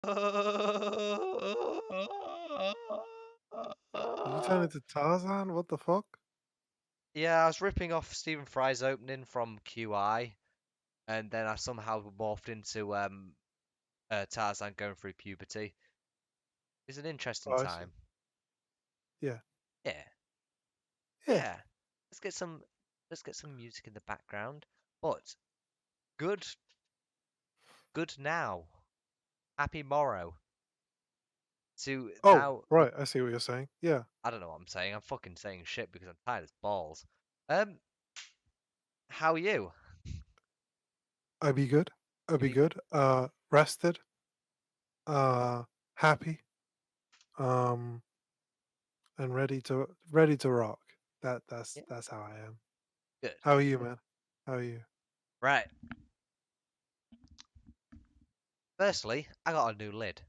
Did you turn into Tarzan? What the fuck? Yeah, I was ripping off Stephen Fry's opening from QI, and then I somehow morphed into Tarzan going through puberty. It's an interesting Oh, I see. time. Yeah. Yeah, Yeah. yeah. Let's get some let's get some music in the background. But good good now. Happy morrow. To Oh, now right. I see what you're saying. Yeah. I don't know what I'm saying. I'm fucking saying shit because I'm tired as balls. Um, how are you? I'd be good. I'd You be be good. Rested. Uh, happy. Um, and ready to rock. That's yeah, that's how I am. good. How are you, man? How are you? Right. Firstly, I got a new lid.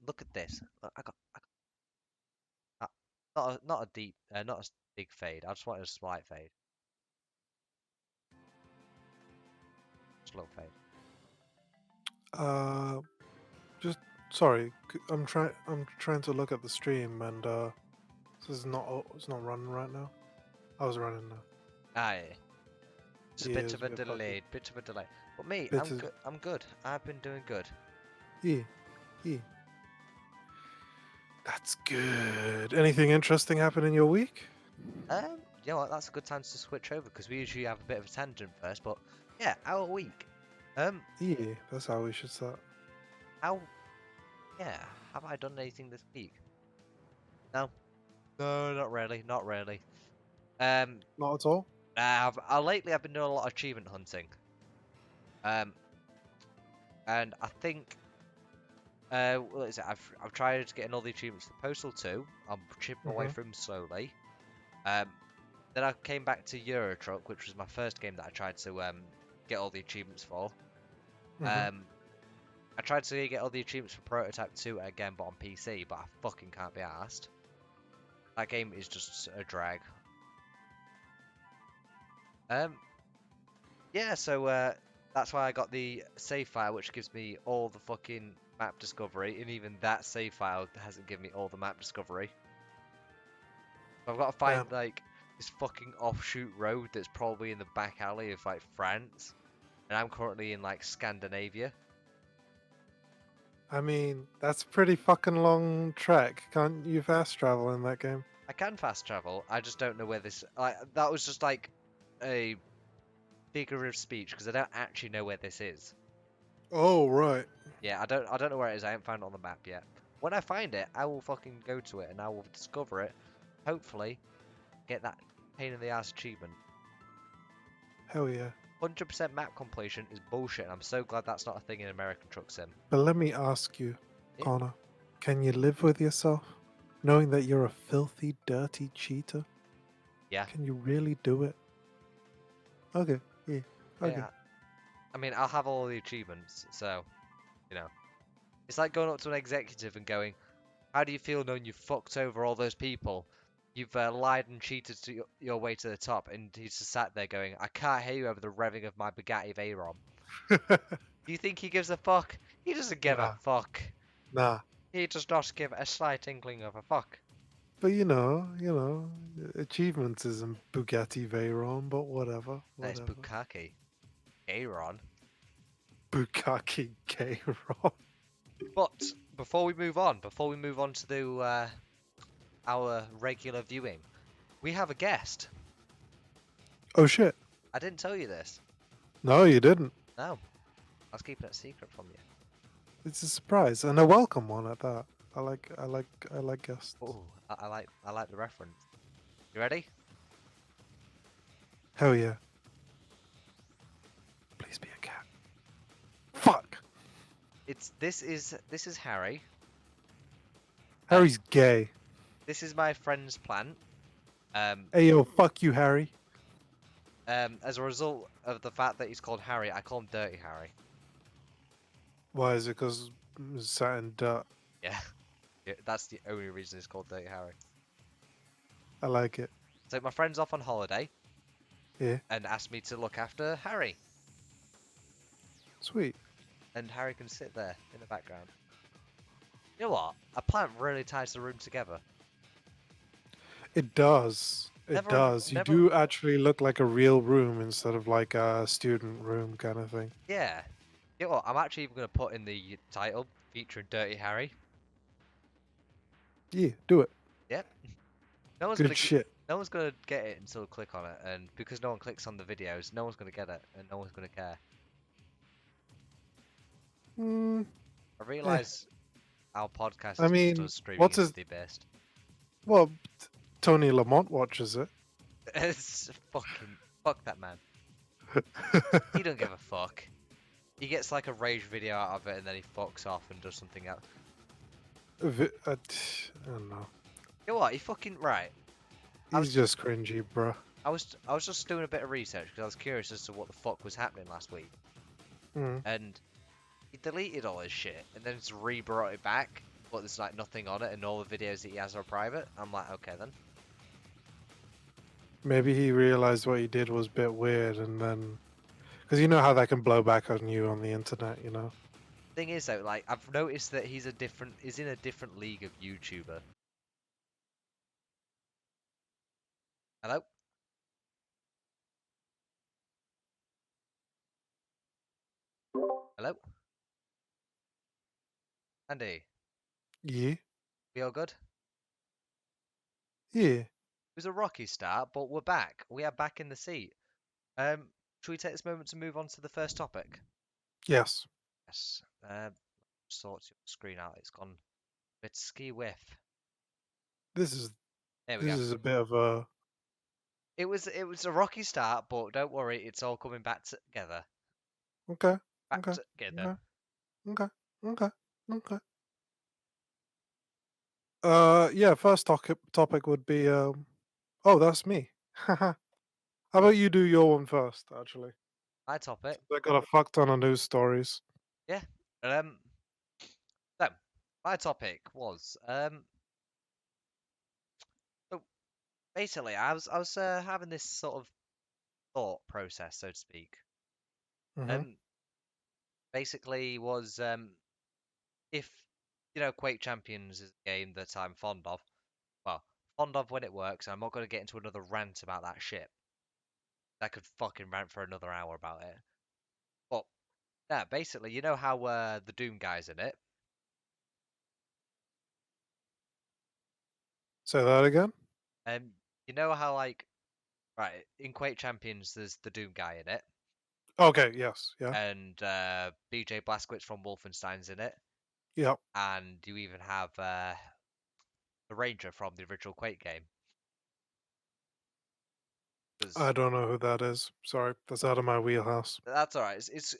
Look at this. Look, not a deep not a big fade. I just wanted a slight fade. Slow fade. Uh, just sorry. I'm trying to look at the stream, and this is not. It's not running right now. I was running now. Ah, yeah. Just a Yeah, it bit was of a a bit fucky. delay, bit of a delay. But me, Bit I'm of good. I'm good. I've been doing good. yeah, yeah. That's good. Anything interesting happen in your week? You know what? That's a good time to switch over because we usually have a bit of a tangent first. But yeah, our week. Um, Yeah, that's how we should start. how yeah, have I done anything this week? No, no, not really, not really. Um, Not at all. lately I've been doing a lot of achievement hunting. Um, and I think what is it? I've tried getting all the achievements for Postal 2. I'm chipping away Mhm. from slowly. Um, then I came back to Euro Truck, which was my first game that I tried to get all the achievements for. Mhm. Um, I tried to get all the achievements for Prototype 2 again, but on PC, but I fucking can't be asked. That game is just a drag. Um, yeah, so that's why I got the save file, which gives me all the fucking map discovery, and even that save file hasn't given me all the map discovery. So I've got to find Damn. like this fucking offshoot road that's probably in the back alley of like France, and I'm currently in like Scandinavia. I mean, that's a pretty fucking long trek. Can't you fast travel in that game? I can fast travel. I just don't know where this. That was just like a figure of speech because I don't actually know where this is. Oh, right. Yeah, I don't know where it is. I haven't found it on the map yet. When I find it, I will fucking go to it and I will discover it. Hopefully, get that pain in the ass achievement. Hell yeah. 100% map completion is bullshit. And I'm so glad that's not a thing in American Truck Sim. But let me ask you, Yeah, Connor, can you live with yourself knowing that you're a filthy, dirty cheater? yeah, Can you really do it? Okay. Yeah. Okay. yeah. I mean, I'll have all the achievements, so you know, it's like going up to an executive and going, "How do you feel knowing you fucked over all those people? You've lied and cheated to your way to the top," and he's just sat there going, "I can't hear you over the revving of my Bugatti Veyron." Do you think he gives a fuck? He doesn't give a Nah. fuck. Nah. He does not give a slight inkling of a fuck. But achievements isn't Bugatti Veyron, but whatever, That is whatever. Bukaki. Aaron. Bukaki Veyron. But before we move on to the our regular viewing, we have a guest. Oh shit. I didn't tell you this. No, you didn't. No, I was keeping it a secret from you. It's a surprise and a welcome one at that. I like guests. Oh, I like the reference. You ready? Hell yeah. Please be a cat. Fuck. This is Harry. Um, Harry's gay. this is my friend's plant. Um, Hey yo, fuck you, Harry. as a result of the fact that he's called Harry, I call him Dirty Harry. Why is it? Because it's sat in dirt. Yeah, yeah, that's the only reason it's called Dirty Harry. I like it. So my friend's off on holiday Yeah. and asked me to look after Harry, Sweet. and Harry can sit there in the background. You know what? A plant really ties the room together. It does. It does. You Never. do actually look like a real room instead of like a student room kind of thing. Yeah. You know what? I'm actually even gonna put in the title featuring Dirty Harry. Yeah, do it. Yep. No one's Good gonna shit. no one's gonna get it until click on it, and because no one clicks on the videos, no one's gonna get it, and no one's gonna care. Mm, I eh. realise our podcast I is just mean, us screaming what's into his? the abyss. Well, Tony Lamont watches it. It's fucking fuck that man. He don't give a fuck. He gets like a rage video out of it, and then he fucks off and does something else. I don't know. You know what? He fucking right. I He's was just cringy, bruh. I was just doing a bit of research because I was curious as to what the fuck was happening last week, Mm. and he deleted all his shit and then just re-brought it back, but there's like nothing on it, and all the videos that he has are private. I'm like, okay then. Maybe he realized what he did was a bit weird, and then because you know how that can blow back on you on the internet, you know. Thing is though, like I've noticed that he's in a different league of YouTuber. Hello, hello, Andy. Yeah, We all good? yeah, It was a rocky start, but we're back. We are back in the seat. Should we take this moment to move on to the first topic? yes. Yes. Sort your screen out. It's gone a bit ski whiff. This is There we this go. is a bit of a It was a rocky start, but don't worry, it's all coming back together. okay, Back okay, together. okay, okay, okay, okay. Yeah. First topic would be Oh, that's me. How Yeah. about you do your one first? Actually, My topic. I got a fuck ton of news stories. Yeah. Um. So, my topic was so basically, I was having this sort of thought process, so to speak. Mm-hmm. Um. Basically, was if Quake Champions is a game that I'm fond of. Well, fond of when it works. I'm not going to get into another rant about that shit. I could fucking rant for another hour about it. But yeah, basically, you know how the Doom guy's in it. Say that again. Um, you know how like right in Quake Champions, there's the Doom guy in it, Okay. Yes. Yeah. and BJ Blazkowicz from Wolfenstein's in it, Yeah. and you even have the Ranger from the original Quake game. I Because don't know who that is. Sorry, that's out of my wheelhouse. that's all right. It's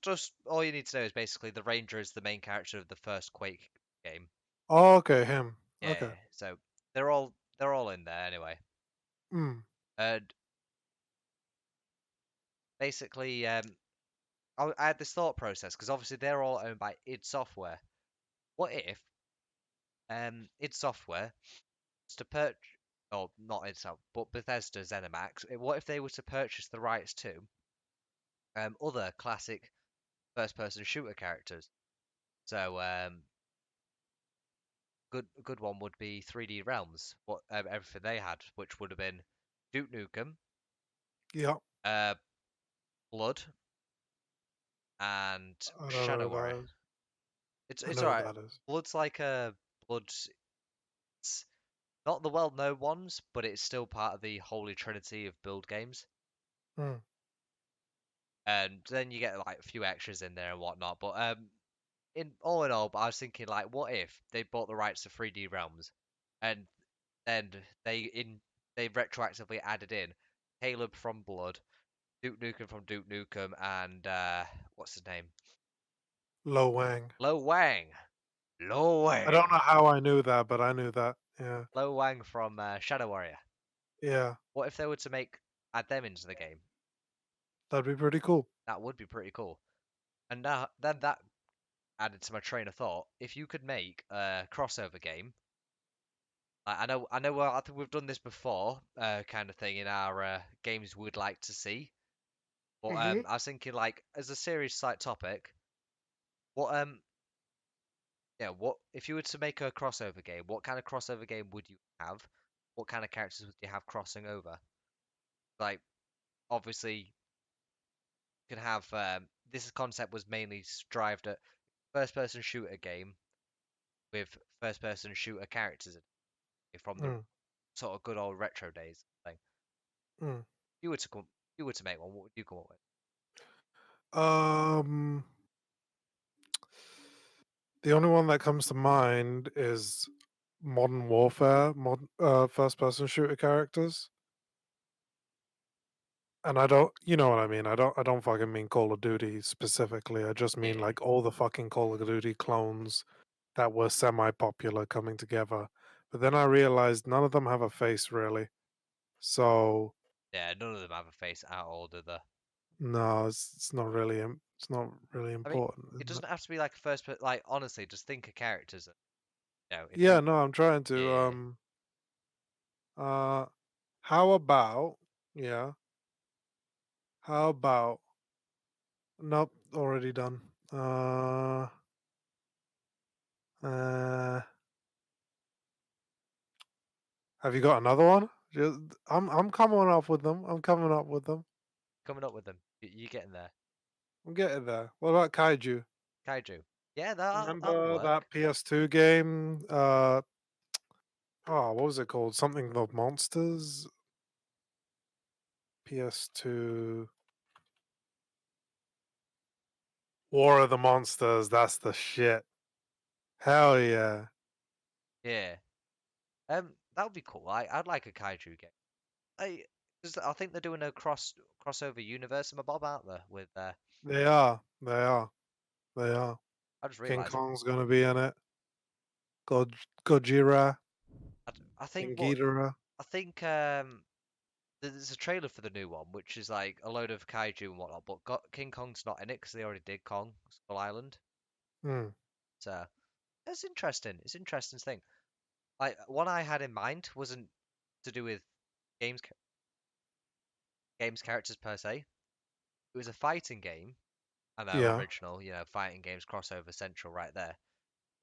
just all you need to know is basically the Ranger is the main character of the first Quake game. Oh, okay, him. Yeah, Okay. so they're all in there anyway. Mm. And basically, I had this thought process because obviously they're all owned by id Software. What if id Software was to purchase, or not itself, but Bethesda ZeniMax? What if they were to purchase the rights to other classic first-person shooter characters? So good one would be 3D Realms. What everything they had, which would have been Duke Nukem, Yeah. uh, Blood, and I don't know Shadow who Warrior. that is. It's I it's know who alright. that is. Blood's like a blood. It's not the well-known ones, but it's still part of the holy trinity of build games. Mm. And then you get like a few extras in there and whatnot. But in all, but I was thinking like, what if they bought the rights to 3D Realms, and then they in they retroactively added in Caleb from Blood, Duke Nukem from Duke Nukem, and what's his name? Lo Wang. Lo Wang. Lo I don't Wang. know how I knew that, but I knew that. Yeah. Lo Wang from Shadow Warrior. Yeah. What if they were to add them into the game? That'd be pretty cool. That would be pretty cool. And now then that added to my train of thought. If you could make a crossover game, I know, I think we've done this before, kind of thing in our games we'd like to see. But Mm-hmm. I was thinking, like, as a serious side topic, what yeah, what if you were to make a crossover game? What kind of crossover game would you have? What kind of characters would you have crossing over? Like, obviously, you can have this concept was mainly strived at first-person shooter game with first-person shooter characters from the Mm, sort of good old retro days thing. mm. If you were to make one, what would you come up with? Um, the only one that comes to mind is Modern Warfare, first-person shooter characters. And I don't, you know what I mean. I don't fucking mean Call of Duty specifically. I just mean Yeah, like all the fucking Call of Duty clones that were semi-popular coming together. But then I realized none of them have a face really. So yeah, none of them have a face at all, do they? no, it's not really it's not really I mean, important, it isn't it? doesn't have to be like a first person. Like honestly, just think of characters. If Yeah, you, no, I'm trying to yeah, uh how about yeah, how about nope, already done. Uh have you got another one? Just, I'm coming up with them. I'm coming up with them. coming up with them, you getting there. I'm getting there. What about Kaiju? Kaiju. Yeah, that'll Remember work. that PS2 game? Oh, what was it called? Something the Monsters? PS2 War of the Monsters. That's the shit. Hell yeah. Yeah. That would be cool. I'd like a kaiju game. I, 'Cause I think they're doing a crossover universe in my bob, aren't they? With They are. They are. They are. I just King realised Kong's gonna be in it. Gojira. I think King what Ghidorah. I think there's a trailer for the new one, which is like a load of kaiju and whatnot, but King Kong's not in it because they already did Kong Skull Island. Hmm. So it's interesting. It's an interesting thing. Like one I had in mind wasn't to do with games games characters per se. It was a fighting game. I know Yeah. original, fighting games crossover central right there.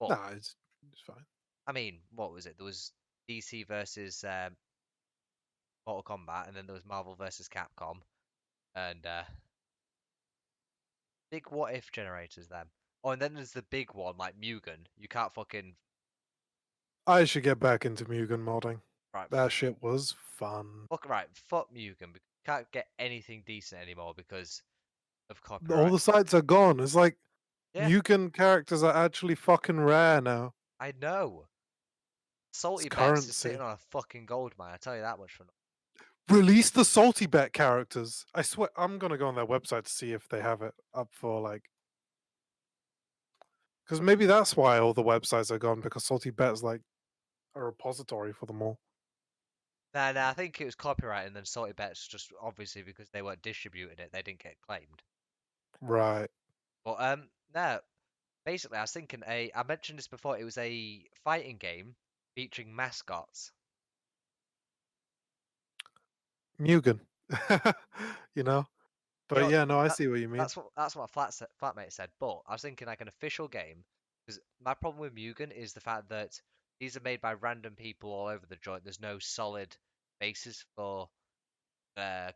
But Nah, it's fine. I mean, what was it? There was DC versus Mortal Kombat, and then there was Marvel versus Capcom, and big what if generators. Then, oh, and then there's the big one like Mugen. You can't fucking I should get back into Mugen modding. right. That shit was fun. Fuck Mugen. Because you can't get anything decent anymore because of All copyright. the sites are gone. It's like Yeah, Mugen characters are actually fucking rare now. I know. It's Salty Bets is sitting currency. on a fucking gold mine. I tell you that much for. Release the Salty Bet characters. I swear, I'm gonna go on their website to see if they have it up for like, because maybe that's why all the websites are gone because Salty Bet's like a repository for them all. Nah, I think it was copyright, and then Salty Bets just obviously because they weren't distributing it, they didn't get claimed. Right. But no, basically, I was thinking I mentioned this before. It was a fighting game featuring mascots. Mugen. you know? You But know, yeah, no, I that see what you mean. that's what flatmate said. But I was thinking like an official game because my problem with Mugen is the fact that these are made by random people all over the joint. There's no solid basis for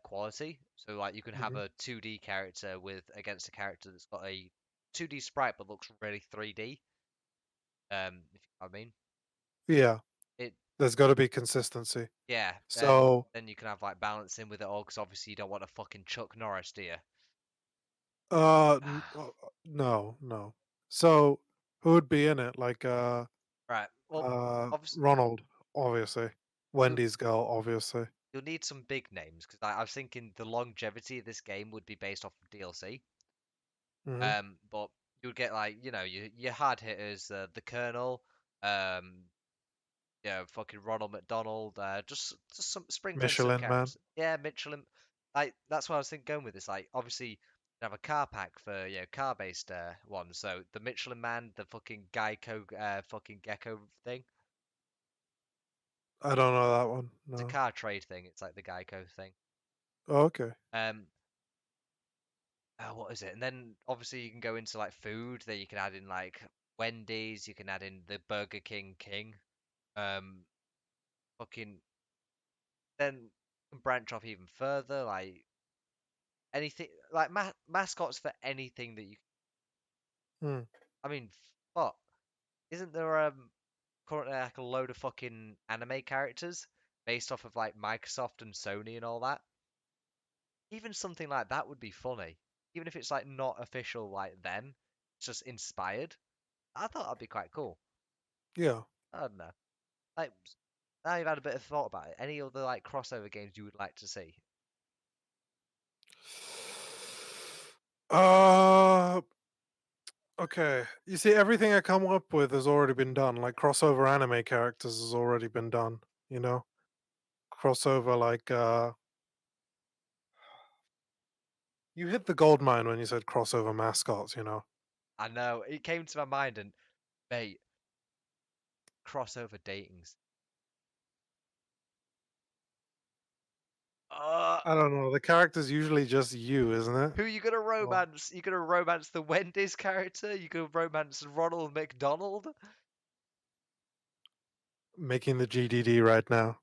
quality. So like you can have Mhm. a 2D character with against a character that's got a 2D sprite but looks really 3D. If you know what I mean. Yeah, It there's got to be consistency. Yeah, and So, then you can have like balancing with it all because obviously you don't want a fucking Chuck Norris, do you? no, no. So, who would be in it? Like, Right. Well, obviously Ronald, obviously. you Wendy's girl, obviously. you'll need some big names because I was thinking the longevity of this game would be based off of DLC. Hmm. But you'd get like your hard hitters, the Colonel, um, fucking Ronald McDonald, just some sprinkling some Michelin Man. characters. Yeah, Mitchell and like that's what I was thinking going with this. Like obviously you have a car pack for car based ones. So the Michelin Man, the fucking Geico fucking gecko thing. I don't know that one. It's a No. car trade thing. It's like the Geico thing. Oh, okay. Um, what is it? And then obviously you can go into like food. Then you can add in like Wendy's. You can add in the Burger King King. Um, fucking then you can branch off even further, like anything, like mascots for anything that you. Hmm. I mean, fuck. Isn't there currently like a load of fucking anime characters based off of like Microsoft and Sony and all that? Even something like that would be funny, even if it's like not official like them, it's just inspired. I thought that'd be quite cool. Yeah. I don't know. Like now you've had a bit of thought about it. Any other like crossover games you would like to see? Uh, okay. You see, everything I come up with has already been done. Like crossover anime characters has already been done. You know, crossover like you hit the gold mine when you said crossover mascots. You know, I know it came to my mind, and mate, crossover datings. Uh, I don't know. The character's usually just you, isn't it? who you gonna Well, romance? You gonna romance the Wendy's character? You gonna romance Ronald McDonald? making the GDD right now.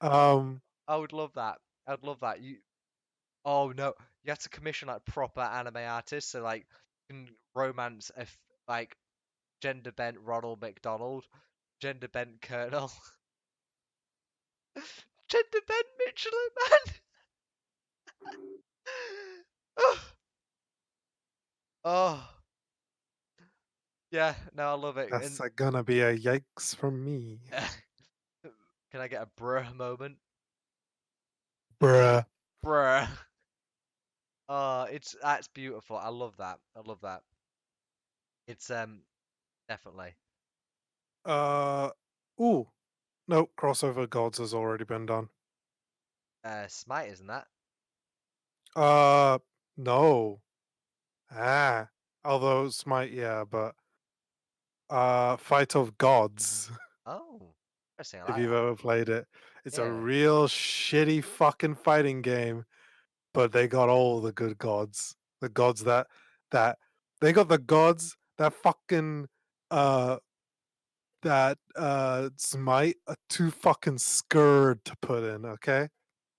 Um, I would love that. I'd love that. Oh no, you have to commission like proper anime artists, so like you can romance like gender bent Ronald McDonald, gender bent Colonel, gender bent Michelin Man. Oh, oh, yeah, no, I love it. that's gonna be a yikes from me, Can I get a bruh moment? bruh. Bruh. Oh, that's beautiful. I love that. I love that. It's definitely. Uh, ooh, no, crossover gods has already been done. Smite, isn't that? Uh, no. Ah, although Smite, yeah, but Fight of Gods, Oh, interesting. I if like you've that. ever played it, it's a Yeah. real shitty fucking fighting game, but they got all the good gods, the gods that they got the gods that fucking uh Smite are too fucking scared to put in. Okay,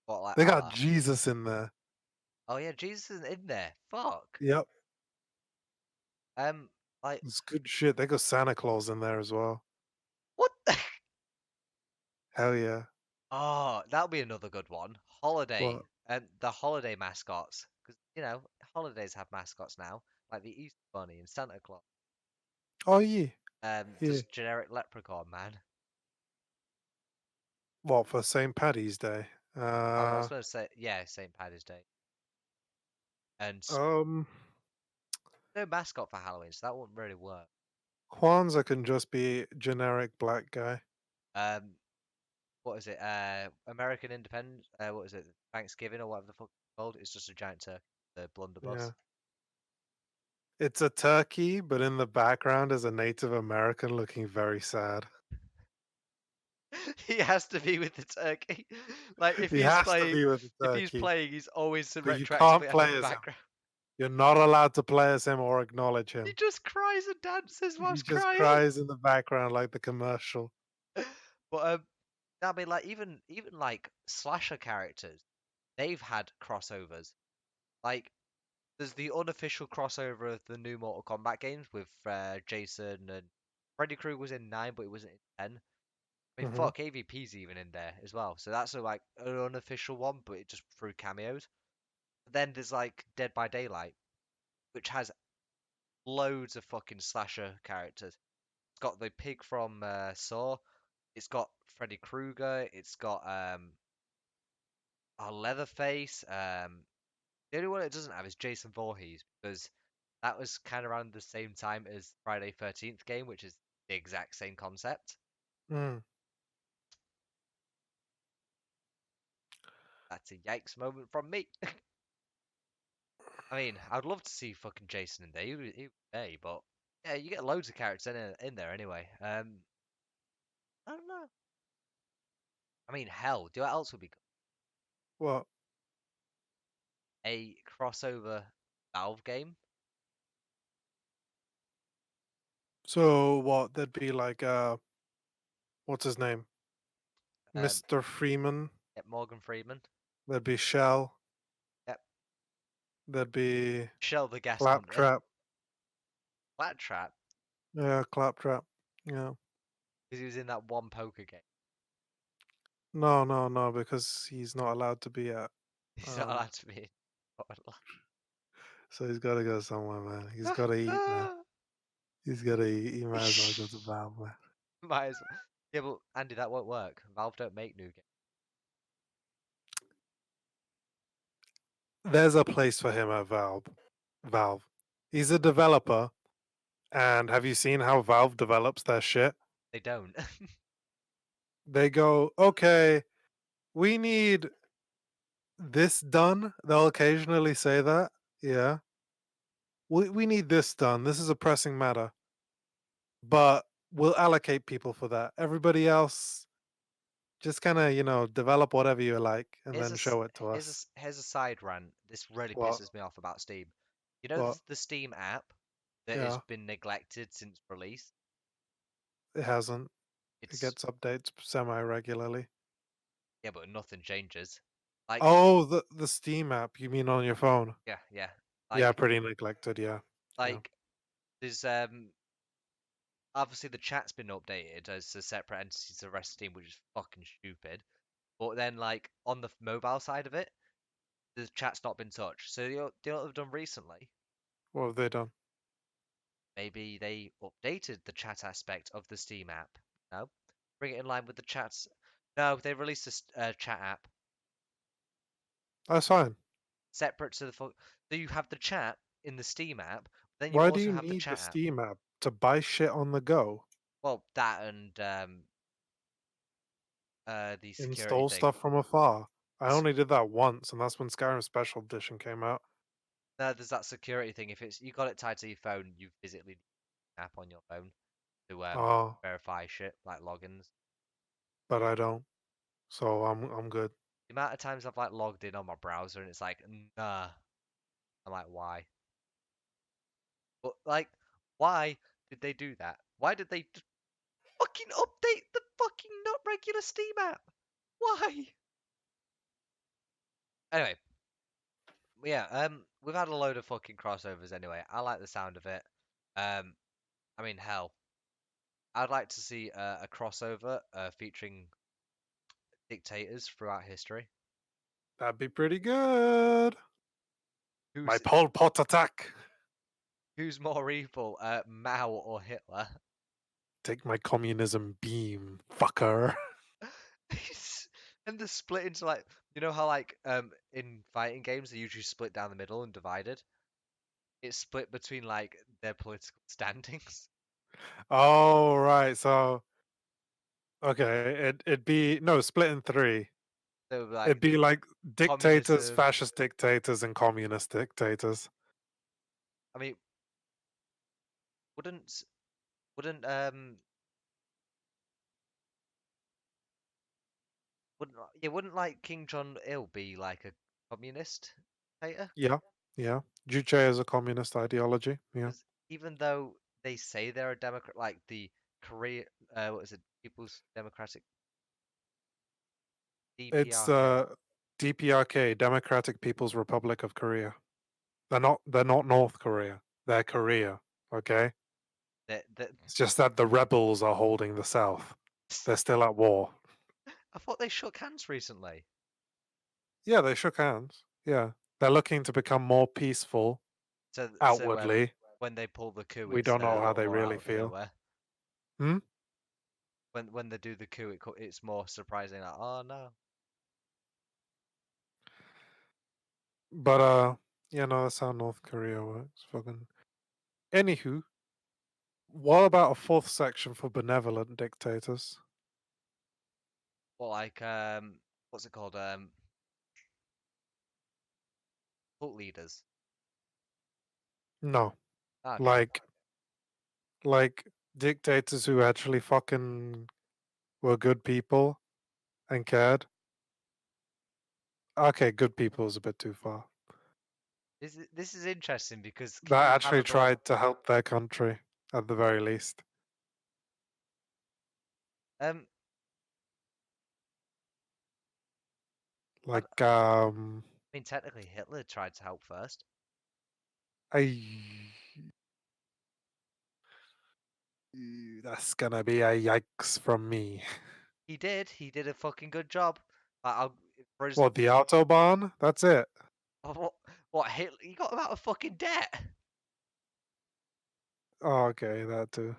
What, like they got Allah? Jesus in there. Oh yeah, Jesus is in there. Fuck. Yep, Um, like it's good shit. They got Santa Claus in there as well. what? Hell yeah. Oh, that'll be another good one. Holiday. What? The holiday mascots, because holidays have mascots now, like the Easter Bunny and Santa Claus. Oh yeah, yeah. Just generic leprechaun man. What for St. Paddy's Day? I was supposed to say, yeah, St. Paddy's Day, and Um, no mascot for Halloween, so that wouldn't really work. Kwanzaa can just be generic black guy. Um, what is it? American Independence. What is it? Thanksgiving or whatever the fuck it's called. It's just a giant turkey, the Yeah. blunderbuss. It's a turkey, but in the background is a Native American looking very sad. He has to be with the turkey. Like He has to be with the if he's turkey, playing, he's always but you can't retroactively have in play the as him. background. You're not allowed to play as him or acknowledge He him. just cries and dances He whilst just crying. cries in the background like the commercial. But I mean, like even like slasher characters, they've had crossovers. Like there's the unofficial crossover of the new Mortal Kombat games with Jason and Freddy Krueger was in 9, but he wasn't in 10. I mean, Hmm. fuck, AVP's even in there as well. So that's like an unofficial one, but it just through cameos. Then there's like Dead by Daylight, which has loads of fucking slasher characters. It's got the pig from Saw. It's got Freddy Krueger. It's got Leatherface. The only one it doesn't have is Jason Voorhees because that was kind of around the same time as Friday 13th game, which is the exact same concept. Mm. That's a yikes moment from me. I mean, I'd love to see fucking Jason in there. Hey, but yeah, you get loads of characters in there anyway. I don't know. I mean, hell, do you know what else would be good? What? A crossover Valve game? So what? There'd be like what's his name? Um, Mr. Freeman. yep, Morgan Freeman. There'd be Shell. Yep, There'd be Shell the Guest Hunter. Claptrap. Flat Trap, Yeah, Claptrap. Yeah. because he was in that one poker game. No, no, no, because he's not allowed to be at He's not um allowed to be. so he's gotta go somewhere, man. He's gotta eat, man. He's gotta eat. He might as well go to Valve, man. Might as well. Yeah, but Andy, that won't work. Valve don't make new games. There's a place for him at Valve. Valve. He's a developer, and have you seen how Valve develops their shit? They don't. They go, okay, we need this done. They'll occasionally say that. Yeah. We need this done. This is a pressing matter. But we'll allocate people for that. Everybody else just kind of, develop whatever you like and Here's a then s- show it to us. here's a side rant. This really What? pisses me off about Steam. You know What? the Steam app that has Yeah, been neglected since release. it hasn't. It It's gets updates semi regularly. yeah, but nothing changes. Like Oh, the Steam app, you mean on your phone? yeah, yeah. Yeah, Like pretty neglected, yeah. Yeah. like there's obviously the chat's been updated as a separate entity to the rest of Steam, which is fucking stupid. But then like on the mobile side of it, the chat's not been touched. So you know what they've done recently? What have they done? Maybe they updated the chat aspect of the Steam app. No, bring it in line with the chats. No, they released a chat app That's fine. separate to the. So you have the chat in the Steam app, then you Why do also you have the need the chat app. Steam app to buy shit on the go? Well, that and the security Install thing. stuff from afar. I S- only did that once, and that's when Skyrim Special Edition came out. No, there's that security thing. If it's you got it tied to your phone, you physically need an app on your phone to Oh, verify shit like logins. but I don't. So I'm good. The amount of times I've like logged in on my browser and it's like, nah. I'm like, why? But like, why did they do that? Why did they just fucking update the fucking not regular Steam app? Why? Anyway, yeah, we've had a load of fucking crossovers anyway. I like the sound of it. Um, I mean, hell, I'd like to see a crossover featuring dictators throughout history. That'd be pretty good. My Who's Pol Pot attack. who's more evil, Mao or Hitler? Take my communism beam, fucker. And they're split into like you know how like in fighting games they usually split down the middle and divided. It's split between like their political standings. Oh right, so okay, it'd be no split in three. So It'd like be the like dictators, communism. fascist dictators, and communist dictators. I mean, wouldn't wouldn't wouldn't yeah wouldn't like King John Il be like a communist dictator? Yeah, yeah. Juche is a communist ideology. Yeah, Because even though they say they're a democrat, like the Korea, what is it, People's Democratic it's DPRK. DPRK, Democratic People's Republic of Korea. They're not North Korea. They're Korea. Okay, That it's just that the rebels are holding the South. They're still at war. I thought they shook hands recently. Yeah, they shook hands. Yeah, they're looking to become more peaceful So outwardly. when they pull the coup, We it's don't know how they more really out of feel. nowhere. Hmm? When they do the coup, it's more surprising. Like, oh no, But that's how North Korea works. Fucking. Anywho, what about a fourth section for benevolent dictators? well, like what's it called? Cult leaders. No, Okay, like like dictators who actually fucking were good people and cared. Okay, good people is a bit too far. this is interesting because can That you have actually a more tried to help their country. at the very least. Um, I Like, mean, technically Hitler tried to help first. I that's gonna be a yikes from me. He did. He did a fucking good job. For his, What, the Autobahn? That's it. what, what Hitler? He got him out of fucking debt. Oh, okay, that too.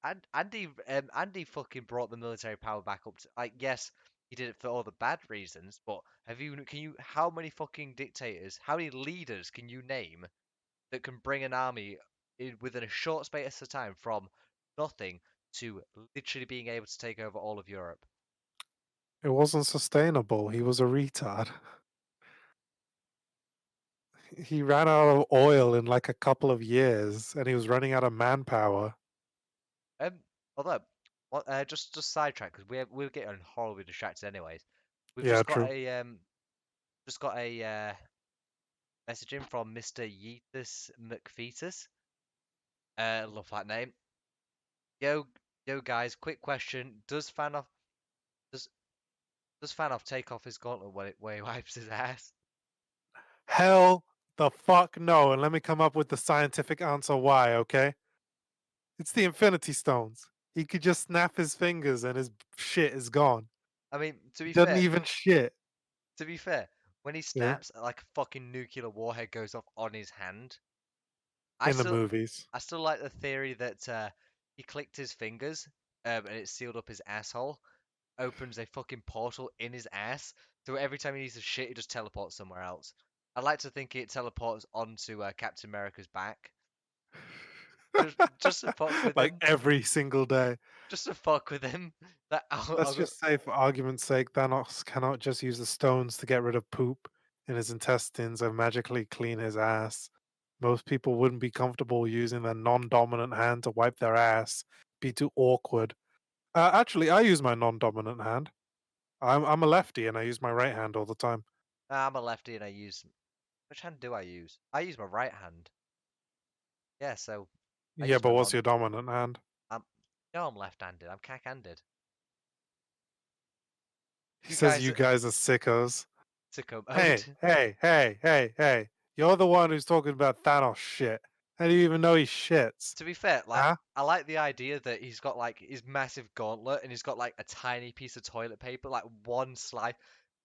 And Andy fucking brought the military power back up to, like, yes, he did it for all the bad reasons, but how many fucking dictators, how many leaders can you name that can bring an army within a short space of time from nothing to literally being able to take over all of Europe? It wasn't sustainable. He was a retard. He ran out of oil in like a couple of years and he was running out of manpower. Um, although, just sidetrack because we're getting horribly distracted anyways. We've Yeah, true. just got a message in from Mr. Yeetus McFetus. Love that name. Yo, yo, guys, quick question: does does Fanoff take off his gauntlet when he wipes his ass? Hell the fuck no. And let me come up with the scientific answer why, okay? It's the Infinity Stones. He could just snap his fingers and his shit is gone. I mean, He doesn't even shit. to be fair, when he Yeah, snaps, like a fucking nuclear warhead goes off on his hand. I in the still movies. I still like the theory that he clicked his fingers and it sealed up his asshole, opens a fucking portal in his ass, so every time he needs to shit, he just teleports somewhere else. I'd like to think it teleports onto Captain America's back, just to fuck with Like him, every single day. just to fuck with him. That Let's just say, for argument's sake, Thanos cannot just use the stones to get rid of poop in his intestines and magically clean his ass. Most people wouldn't be comfortable using their non-dominant hand to wipe their ass. Be too awkward. Actually, I use my non-dominant hand. I'm a lefty and I use my right hand all the time. I'm a lefty and I use which hand do I use? I use my right hand. Yeah, so I Yeah, use but my what's non. your dominant hand? I'm no, I'm left-handed. I'm cack-handed. He You says guys you guys are sickos. took a Hey, mode. hey, hey, hey, hey. You're the one who's talking about Thanos shit. How do you even know he shits? To be fair, like Huh? I like the idea that he's got like his massive gauntlet and he's got like a tiny piece of toilet paper, like one slice,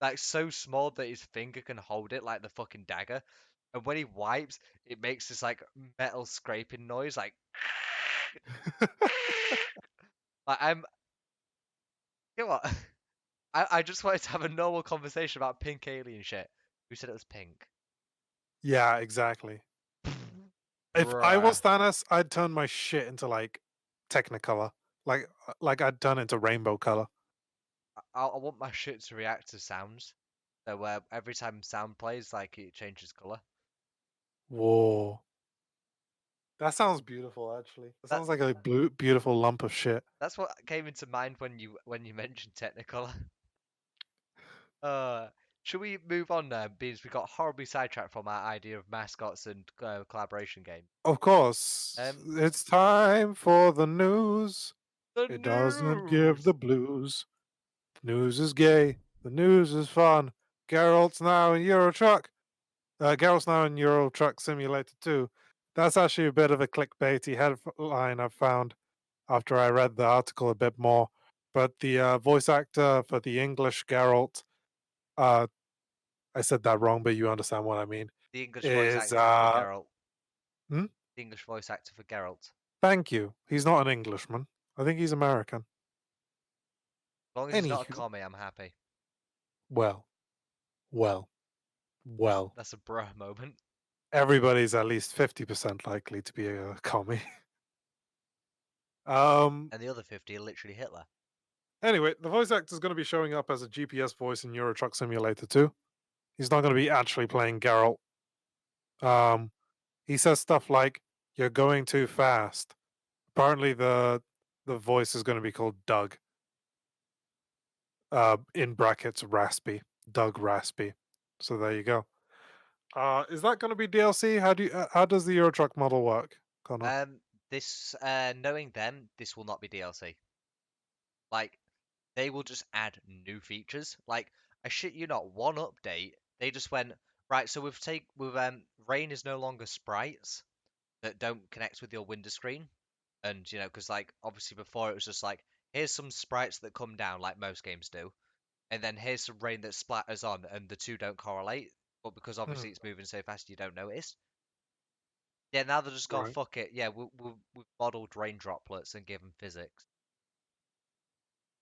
like so small that his finger can hold it, like the fucking dagger. And when he wipes, it makes this like metal scraping noise, like like you know what? I just wanted to have a normal conversation about pink alien shit. Who said it was pink? Yeah, exactly. If I Bruh. was Thanos, I'd turn my shit into like Technicolor. Like I'd turn into rainbow color. I want my shit to react to sounds. So every time sound plays, like it changes color. Whoa. That sounds beautiful actually. That That sounds like a blue beautiful lump of shit. that's what came into mind when you mentioned Technicolor. Uh, should we move on now? Because we got horribly sidetracked from our idea of mascots and collaboration game. Of course. Um, It's time for the news. the It doesn't give news. the blues. The news is gay. The news is fun. Geralt's now in Euro Truck. Geralt's now in Euro Truck Simulator 2. That's actually a bit of a clickbaity headline I've found after I read the article a bit more. But the voice actor for the English Geralt, uh, I said that wrong, but you understand what I mean, The English voice is, actor for Geralt. hmm? The English voice actor for Geralt. Thank you. He's not an Englishman. I think he's American. As long as he's not a Anywho, commie, I'm happy. well, well, well. That's a bruh moment. Everybody's at least 50% likely to be a commie. Um, And the other 50 are literally Hitler. anyway, the voice actor is going to be showing up as a GPS voice in Euro Truck Simulator 2. He's not going to be actually playing Geralt. Um, he says stuff like, "You're going too fast." Apparently, the voice is going to be called Doug. In brackets, Raspy, Doug Raspy. So there you go. Is that going to be DLC? How does the Euro Truck model work, Connor? this knowing them, this will not be DLC. Like they will just add new features. Like I shit you not, one update they just went right. So we've rain is no longer sprites that don't connect with your window screen, and because like obviously before it was just like here's some sprites that come down like most games do, and then here's some rain that splatters on, and the two don't correlate. But because Mm, obviously it's moving so fast, you don't notice. Yeah, now they're just gone right. fuck it. Yeah, we've modeled rain droplets and given physics,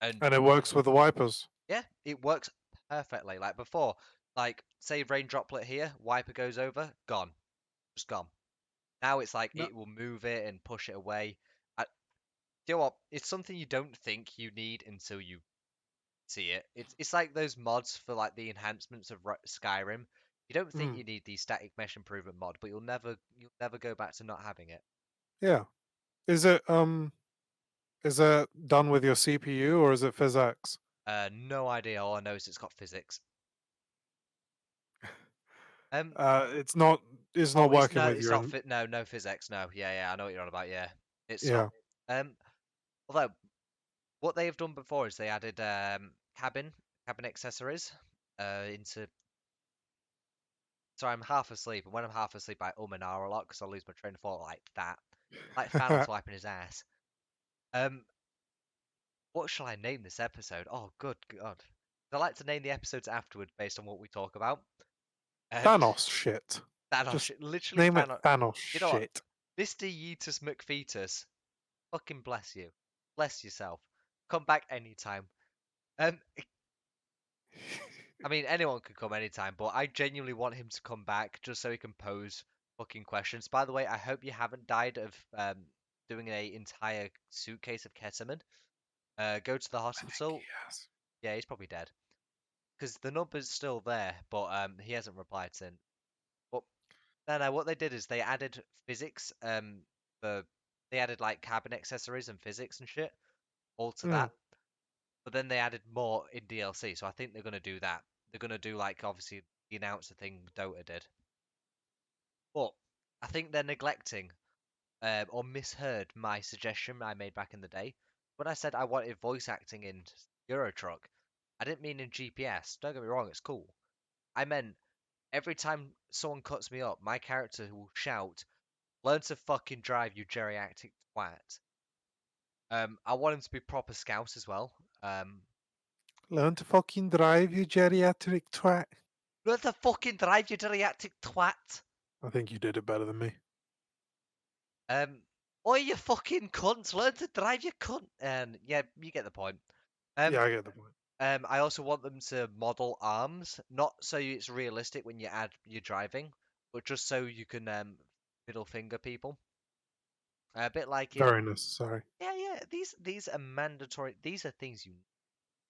and And it works with the wipers. yeah, it works perfectly. Like before, like say rain droplet here, wiper goes over, gone, just gone. Now it's like No. it will move it and push it away. You know what? It's something you don't think you need until you see it. It's like those mods for like the enhancements of Skyrim. You don't think Mm, you need the static mesh improvement mod, but you'll never go back to not having it. yeah. Is it is it done with your CPU or is it PhysX? No idea. All I know is it's got physics. Um. It's not Oh, it's working no, with it's your not fit. No, no physics. No. Yeah, yeah. I know what you're on about. Yeah, it's not. yeah. Um. Although what they have done before is they added cabin accessories into. So I'm half asleep, and when I'm half asleep, I and ah a lot because I lose my train of thought like that, like Thanos wiping his ass. Um, what shall I name this episode? Oh, good God! I like to name the episodes afterward based on what we talk about. Um, Thanos shit. Thanos, Just literally name it Thanos. Thanos You know what, shit. Mr. Yeetus McFeetus, fucking bless you, bless yourself. Come back anytime. Um, I mean, anyone could come anytime, but I genuinely want him to come back just so he can pose fucking questions. By the way, I hope you haven't died of doing an entire suitcase of ketamine. Go to the I think hospital. he has. Yeah, he's probably dead because the number's still there, but he hasn't replied since. But no, no, what they did is they added physics. The they added like cabin accessories and physics and shit all to Mm, that. But then they added more in DLC, so I think they're gonna do that. They're gonna do like obviously the announcer thing Dota did, but I think they're neglecting or misheard my suggestion I made back in the day when I said I wanted voice acting in Euro Truck. I didn't mean in GPS. Don't get me wrong, it's cool. I meant every time someone cuts me up, my character will shout, "Learn to fucking drive, you geriatric twat." I want him to be proper scouse as well. learn to fucking drive, you geriatric twat. Learn to fucking drive, you geriatric twat. I think you did it better than me. Um, Oi, you fucking cunt! Learn to drive, you cunt. And yeah, you get the point. Yeah, Um, I get the point. I also want them to model arms, not so it's realistic when you add your driving, but just so you can middle finger people. A bit like in Very necessary. yeah, yeah. These are mandatory. These are things you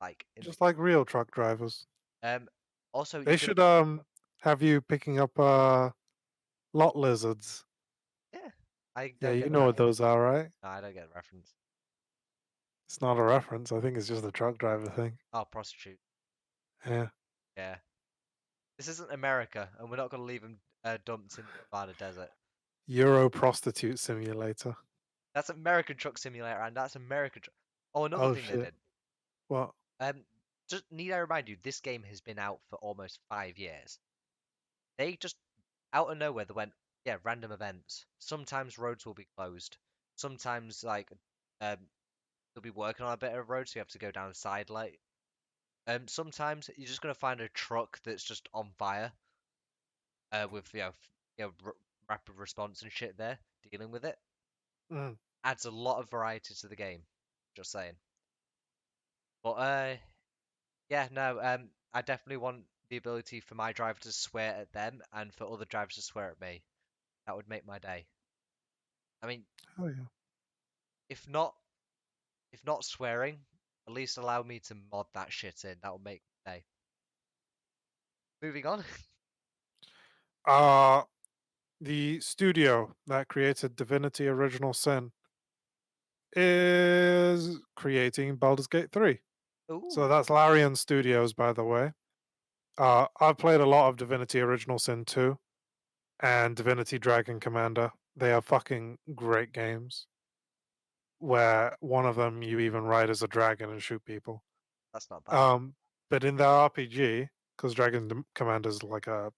like in the Just game. like real truck drivers. Um, Also They you can should have you picking up lot lizards. yeah. I Yeah, don't you get the know what reference. those are, right? No, I don't get the reference. It's not a reference. I think it's just a truck driver thing. Oh, prostitute. Yeah. Yeah, this isn't America, and we're not gonna leave them dumped in the Nevada desert. Euro prostitute simulator. That's American Truck Simulator, and that's American. Oh, another Oh thing they shit. did. What? Um, just need I remind you, this game has been out for almost 5 years. They just out of nowhere they went, yeah, random events. Sometimes roads will be closed. Sometimes like they'll be working on a bit of road, so you have to go down a side light. Sometimes you're just gonna find a truck that's just on fire. With rapid response and shit there, dealing with it. Mm. Adds a lot of variety to the game. Just saying. But yeah, no, I definitely want the ability for my driver to swear at them and for other drivers to swear at me. That would make my day. I mean, Oh yeah. if not, if not swearing, at least allow me to mod that shit in. That would make my day. Moving on. Uh the studio that created Divinity Original Sin is creating Baldur's Gate 3. So Ooh. that's Larian Studios, by the way. I've played a lot of Divinity Original Sin 2 and Divinity Dragon Commander. They are fucking great games. Where one of them you even ride as a dragon and shoot people. That's not bad. Um, but in their RPG, because Command is like an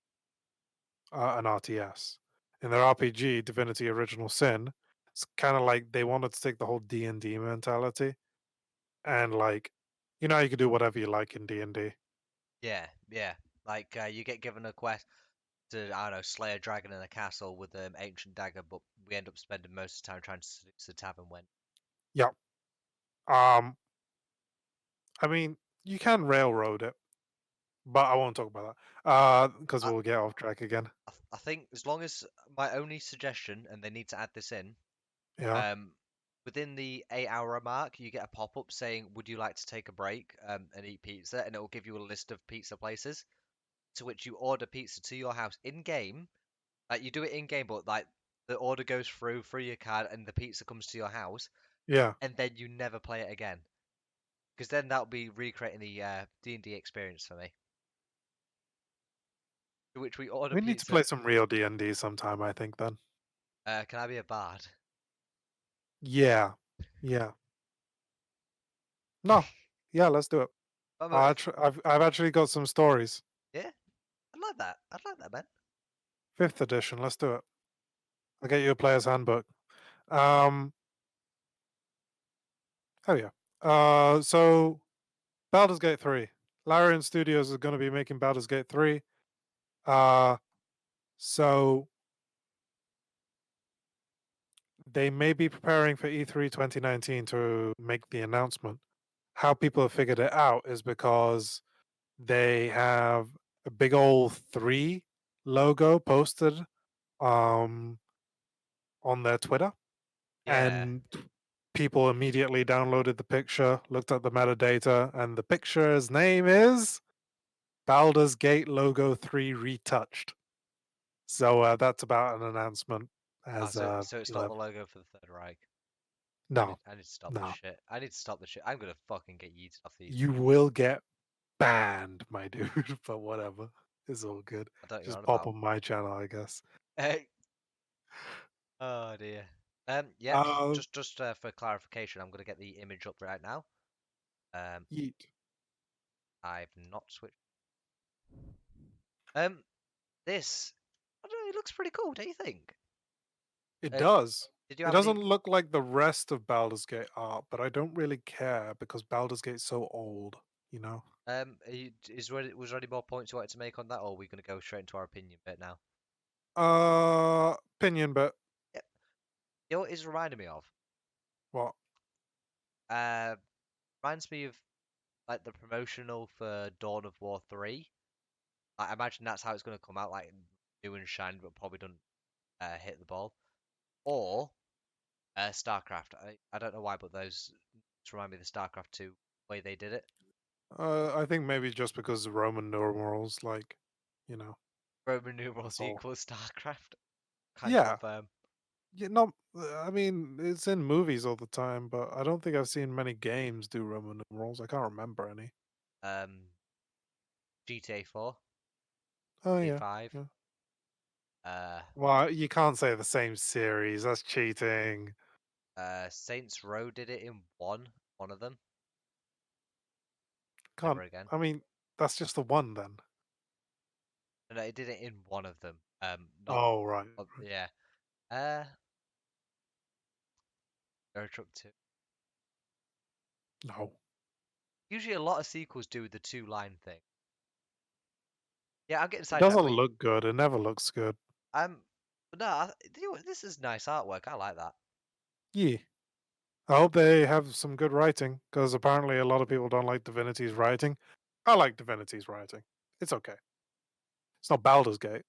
RTS. In their RPG, Divinity: Original Sin, it's kind of like they wanted to take the whole D&D mentality and like, how you can do whatever you like in D&D. Yeah, yeah. Like you get given a quest to, I don't know, slay a dragon in a castle with an ancient dagger, but we end up spending most of the time trying to seduce the tavern when. Yeah. Um, I mean, you can railroad it, but I won't talk about that. Because I, we'll get off track again. I think as long as my only suggestion, and they need to add this in, Yeah. um, within the 8 hour mark, you get a pop up saying, "Would you like to take a break and eat pizza?" And it will give you a list of pizza places to which you order pizza to your house in game. Like you do it in game, but like the order goes through your card, and the pizza comes to your house, Yeah. and then you never play it again. Because then that'll be recreating the D&D experience for me. To which we order We need to pizza. play some real D&D sometime, I think then. Can I be a bard? Yeah. Yeah. No. Yeah, let's do it. I'm a, I've actually got some stories. yeah, I'd like that. I'd like that, man. 5th edition, let's do it. I'll get you a player's handbook. Um, oh yeah. So Baldur's Gate 3. Larian Studios is going to be making Baldur's Gate 3. Uh, so they may be preparing for E3 2019 to make the announcement. How people have figured it out is because they have a big old 3 logo posted um on their Twitter, Yeah. and people immediately downloaded the picture, looked at the metadata, and the picture's name is Baldur's Gate Logo 3 Retouched. So that's about an announcement Oh, as so it's not the 11. logo for the Third Reich. No, I need to stop this no. shit. I need to stop this shit. I'm gonna fucking get yeeted off the. You will get banned, my dude, but whatever. It's all good. I don't know what you're Just on pop about. on my channel, I guess. Hey. Oh dear. Yeah. Uh, Just for clarification, I'm gonna get the image up right now. Um, Yeet. I've not switched. Um, this. I don't know. It looks pretty cool. Don't you think? It Uh, does. did you It have any? doesn't look like the rest of Baldur's Gate art, but I don't really care because Baldur's Gate's so old, you know? Was there any more points you wanted to make on that, or are we gonna go straight into our opinion bit now? Opinion, but Yep. You know what it's reminding me of? what? Uh, Reminds me of like the promotional for Dawn of War 3. I imagine that's how it's going to come out, like new and shiny, but probably don't hit the ball. Or StarCraft. I don't know why, but those just remind me of the StarCraft 2 way they did it. I think maybe just because the Roman numerals, like, you know, Roman that's numerals all. equals StarCraft. Can Yeah. confirm. Yeah, no, I mean, it's in movies all the time, but I don't think I've seen many games do Roman numerals. I can't remember any. Um, GTA 4, Oh, GTA yeah. 5. Yeah. Uh, Well, you can't say the same series. That's cheating. Saints Row did it in one of them. Never Can't. again. I mean, that's just the one then. No, it did it in one of them. Not. Oh, right. Yeah. Uh, Euro Truck 2. No. Usually, a lot of sequels do the two-line thing. Yeah, I'm getting It sidetracked, doesn't but look good. It never looks good. um, but no, you know what, this is nice artwork. I like that. Yeah. I hope they have some good writing because apparently a lot of people don't like Divinity's writing. I like Divinity's writing. It's okay. It's not Baldur's Gate.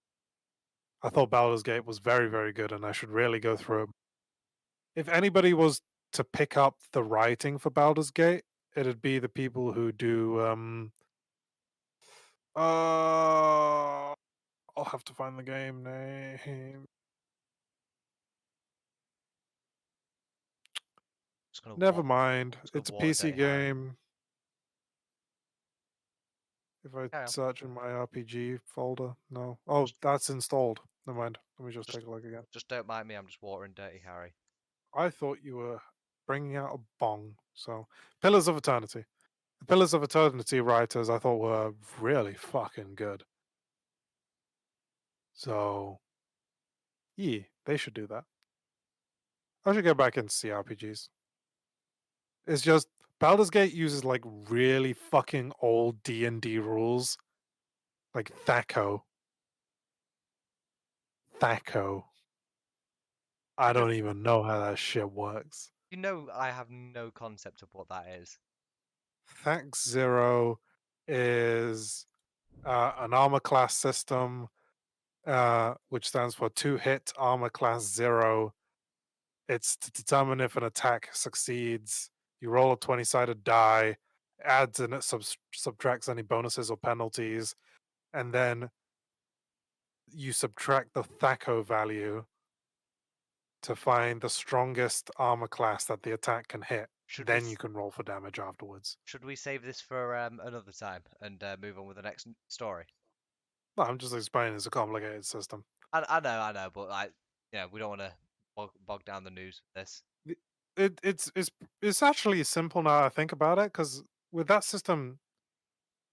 I thought Baldur's Gate was very, very good and I should really go through it. If anybody was to pick up the writing for Baldur's Gate, it'd be the people who do uh I'll have to find the game name. Just gonna Never walk. mind. Just gonna It's a water PC dirty hand. game. If I Carry on. search in my RPG folder. No. Oh, Just that's installed. Never mind. Let me just Just take a look again. just don't mind me. I'm just watering Dirty Harry. I thought you were bringing out a bong. So, Pillars of Eternity. The Pillars of Eternity writers I thought were really fucking good. So, yeah, they should do that. I should get back into CRPGs. It's just Baldur's Gate uses like really fucking old D&D rules, like THACO. THACO. I You know, don't even know how that shit works. I have no concept of what that is. THAC Zero is an armor class system, which stands for two hit armor class zero. It's to determine if an attack succeeds. You roll a 20-sided die, adds and it subtracts any bonuses or penalties, and then you subtract the THACO value to find the strongest armor class that the attack can hit. Should we Then you can roll for damage afterwards. should we save this for another time and move on with the next story? No, I'm just explaining it's a complicated system. I know, but like, we don't want to bog down the news with this. The- it's actually simple now I think about it, because with that system,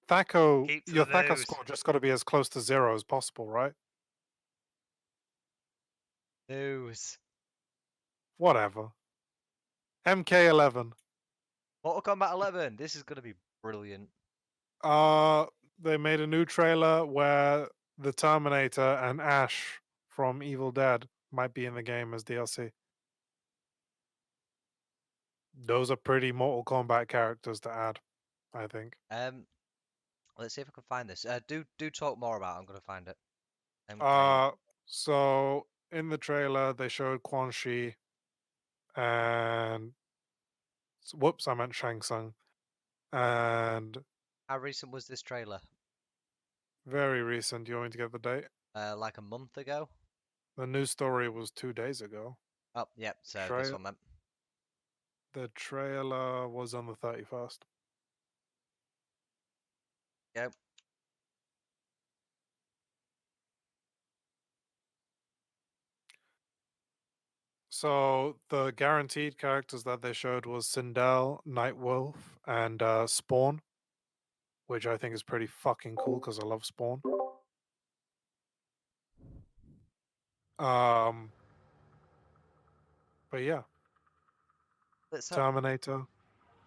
THACO Keep to your the THACO news. score just got to be as close to zero as possible, right? News. Whatever. MK11. Mortal Kombat 11. This is gonna be brilliant. Uh, they made a new trailer where the Terminator and Ash from Evil Dead might be in the game as DLC. Those are pretty Mortal Kombat characters to add, I think. Um, let's see if I can find this. Do talk more about it. I'm gonna find it. MK. Uh, so in the trailer they showed Quan Chi and whoops, I meant Shang Tsung, and How recent was this trailer? very recent. Do you want me to get the date? Like a month ago. The news story was 2 days ago. Oh, yep. So this Tra- one then. the trailer was on the 31st. Yep. So the guaranteed characters that they showed was Sindel, Nightwolf, and Spawn, which I think is pretty fucking cool because I love Spawn. Um, but yeah, Let's hope. Terminator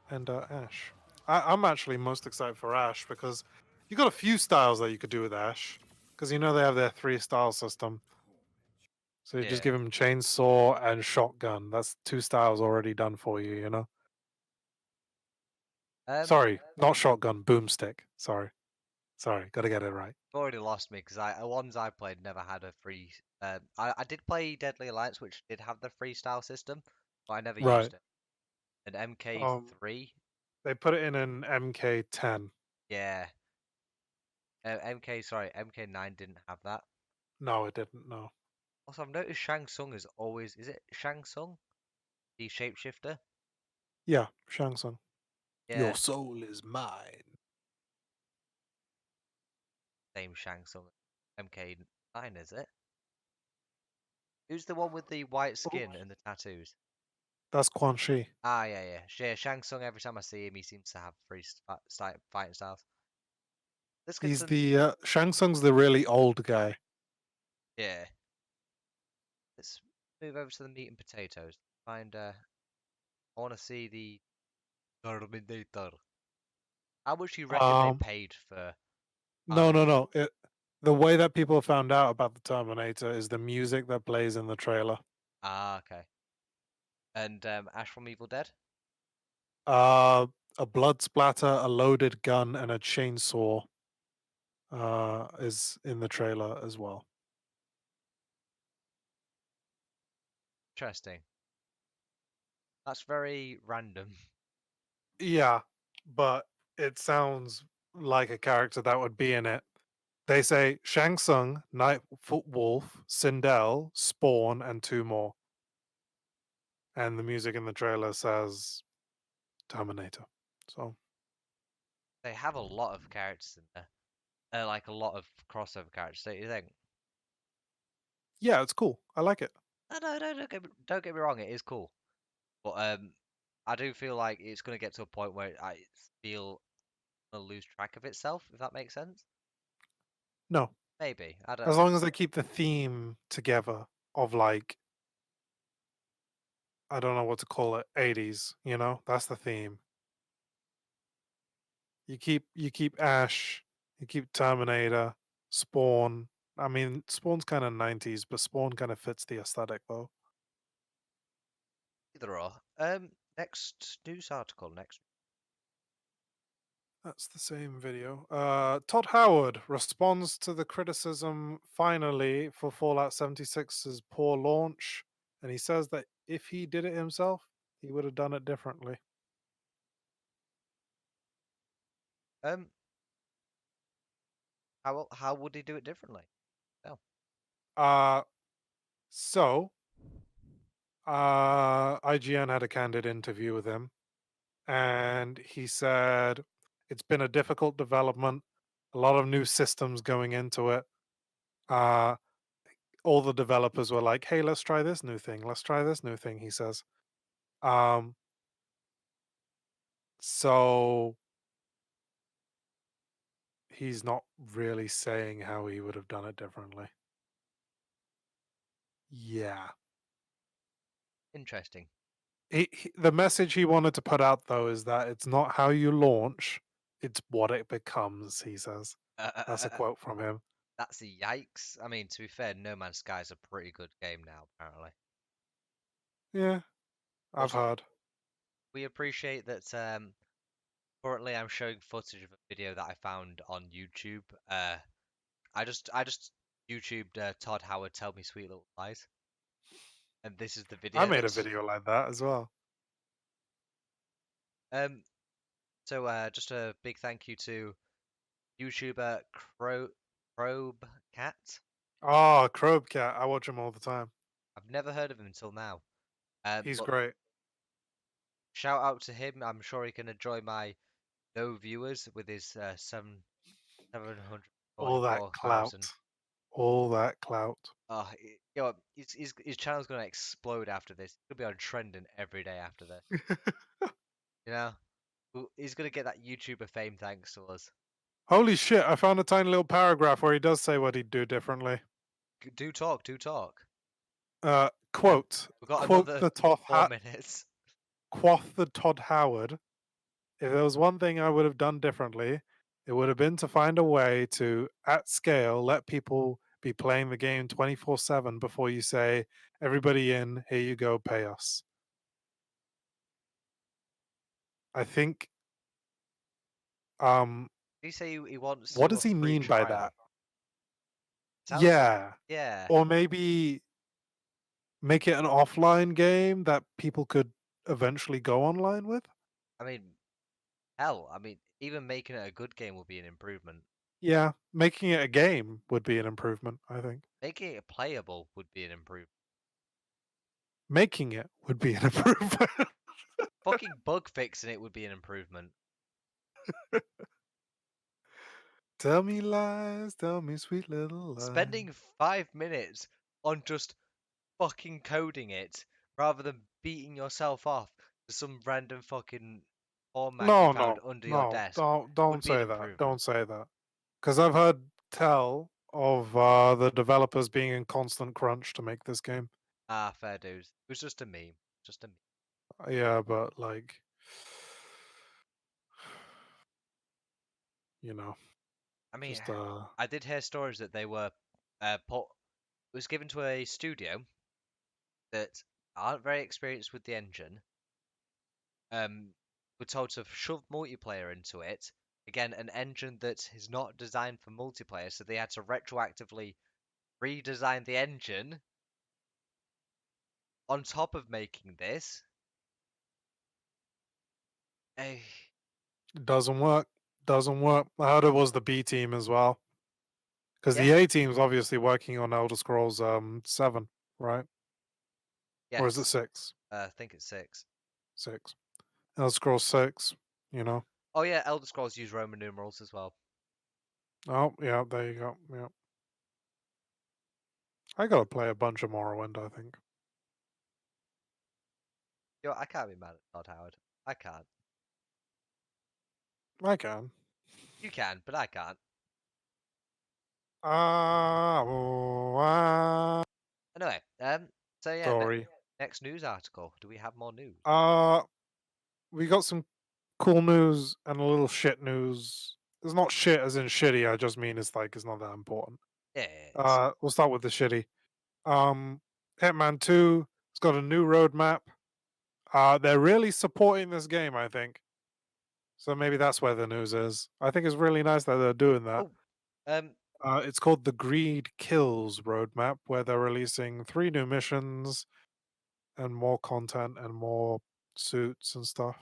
and Ash. I'm actually most excited for Ash because you got a few styles that you could do with Ash, because they have their three-style system. So you just Yeah. give him chainsaw and shotgun. That's two styles already done for you. Um, Sorry, not shotgun, boomstick. Sorry, gotta get it right. already lost me because the ones I played never had a free. I did play Deadly Alliance, which did have the freestyle system, but I never Right. used it. And MK Um, three, they put it in an MK10. yeah. MK9 didn't have that. No, it didn't. No. Also, I've noticed Shang Tsung is always. Is it Shang Tsung, the shapeshifter? Yeah, Shang Tsung. Your Yeah, soul is mine. same Shang Tsung. MK9, is it? Who's the one with the white Oh, skin and the tattoos? that's Quan Chi. Ah, yeah, yeah. Yeah, Shang Tsung, every time I see him, he seems to have fighting styles. Let's get He's to. the Shang Tsung's the really old guy. Yeah. Let's move over to the meat and potatoes. Find. I want to see the Terminator. How much do you reckon they Um, paid for no, no, Arnold? no. The way that people found out about the Terminator is the music that plays in the trailer. Ah, okay. And Ash from Evil Dead? Uh, a blood splatter, a loaded gun, and a chainsaw is in the trailer as well. Interesting. That's very random. Yeah, but it sounds like a character that would be in it. They say Shang Tsung, Night Wolf, Sindel, Spawn, and two more. And the music in the trailer says Terminator. So They have a lot of characters in there. Like a lot of crossover characters, don't you think? Yeah, it's cool. I like it. No, no, no, don't get me wrong, it is cool. But I do feel like it's gonna get to a point where I feel gonna lose track of itself, if that makes sense. No, Maybe. I don't as know. long as they keep the theme together of like I don't know what to call it, 80s. You know, that's the theme. You keep Ash, you keep Terminator, Spawn. I mean, Spawn's kind of 90s, but Spawn kind of fits the aesthetic though. Either or. Next news article. Next. That's the same video. Todd Howard responds to the criticism finally for Fallout 76's poor launch, and he says that if he did it himself, he would have done it differently. Um, how would he do it differently? Oh, Uh, so, IGN had a candid interview with him, and he said it's been a difficult development, a lot of new systems going into it. Uh, all the developers were like, "Hey, let's try this new thing. Let's try this new thing." He says. Um, so he's not really saying how he would have done it differently. Yeah. interesting. The message he wanted to put out though is that it's not how you launch, it's what it becomes, he says. That's a quote from him. That's a yikes. I mean, to be fair, No Man's Sky is a pretty good game now, apparently. Yeah, I've Also, heard. we appreciate that. Currently, I'm showing footage of a video that I found on YouTube. I just YouTubed Todd Howard tell me sweet little lies, and this is the I video made a that's video like that as well. um. So just a big thank you to YouTuber Probe Cat. Oh, Cat. I watch him all the time. I've never heard of him until now. He's But great. shout out to him. I'm sure he can enjoy my no viewers with his 744,000. All that clout. All that clout. Oh, you know, his channel's gonna explode after this. He'll be on trending every day after this. You know, he's gonna get that YouTuber fame thanks to us. Holy shit, I found a tiny little paragraph where he does say what he'd do differently. Do talk, do talk. Quote, We've got quote another the Todd, 4 minutes. quoth the Todd Howard. If there was one thing I would have done differently, it would have been to find a way to, at scale, let people be playing the game 24/7 before you say, everybody in, here you go, pay us. I think, um, Did he say he wants to what do a does he free mean by that? trial? Sounds, Yeah. yeah. Or maybe make it an offline game that people could eventually go online with? I mean, hell, I mean, even making it a good game will be an improvement. Yeah, making it a game would be an improvement, I think. Making it playable would be an improvement. Making it would be an improvement. Fucking bug fixing it would be an improvement. Tell me lies, tell me sweet little lies. Spending 5 minutes on just fucking coding it rather than beating yourself off to some random fucking format you No, found no, under your no, desk don't would be an say that. improvement. Don't say that. Because I've heard tell of the developers being in constant crunch to make this game. Ah, fair dues. It was just a meme. Just a meme. Yeah, but like, you know, I mean, just I did hear stories that they were put. It was given to a studio that aren't very experienced with the engine. Were told to shove multiplayer into it. Again, an engine that is not designed for multiplayer, so they had to retroactively redesign the engine on top of making this. Eh, doesn't work. Doesn't work. I heard it was the B team as well. Because the yeah, A team's obviously working on Elder Scrolls 7, right? Or is it yes. 6? I think it's 6. 6. Elder Scrolls 6, you know. Oh yeah, Elder Scrolls use Roman numerals as well. Oh, yeah, there you go. Yeah. I gotta play a bunch of Morrowind, I think. Yo, I can't be mad at Todd Howard. I can't. I can. You can, but I can't. Oh, Anyway, so yeah, story. next news article. Do we have more news? Uh, we got some cool news and a little shit news. It's not shit as in shitty. I just mean it's like it's not that important. Yeah, it is. We'll start with the shitty. Um, Hitman 2 has got a new roadmap. They're really supporting this game, I think. So maybe that's where the news is. I think it's really nice that they're doing that. Oh, um, It's called the Greed Kills roadmap, where they're releasing 3 new missions and more content and more suits and stuff.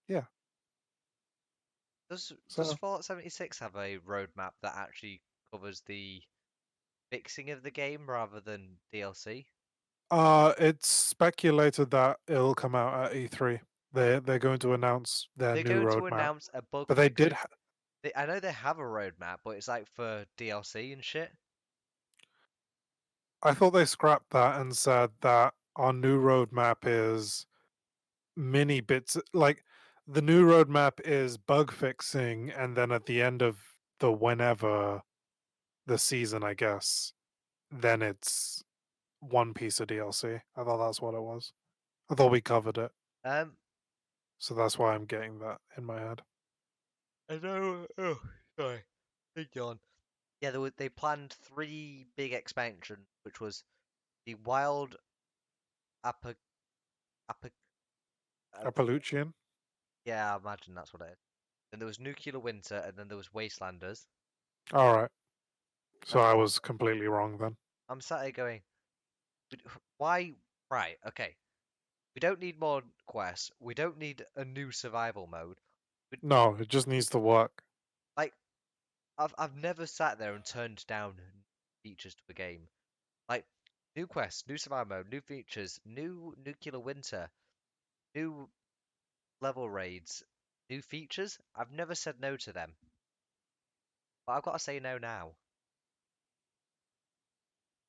Yeah. does So Fallout 76 have a roadmap that actually covers the fixing of the game rather than DLC? it's speculated that it'll come out at E3. They're going to announce their They're new going to roadmap. announce a bug But they fix. did I know they have a roadmap, but it's like for DLC and shit. I thought they scrapped that and said that our new roadmap is mini bits like the new roadmap is bug fixing and then at the end of the whenever the season, I guess, then it's one piece of DLC. I thought that's what it was. I thought we covered it. Um, So that's why I'm getting that in my head. I know. Oh, sorry. Big yawn. Yeah, they planned three big expansions, which was the Wild Apoc Apoc. Uh, Appalachian? yeah, I imagine that's what it is. Then there was Nuclear Winter, and then there was Wastelanders. Alright. So And I was completely wrong then. I'm sat here going, why? Right, okay. We don't need more quests. We don't need a new survival mode. We, No, it just needs to work. like, I've never sat there and turned down features to a game. Like, new quests, new survival mode, new features, new Nuclear Winter, new level raids, new features. I've never said no to them, but I've got to say no now.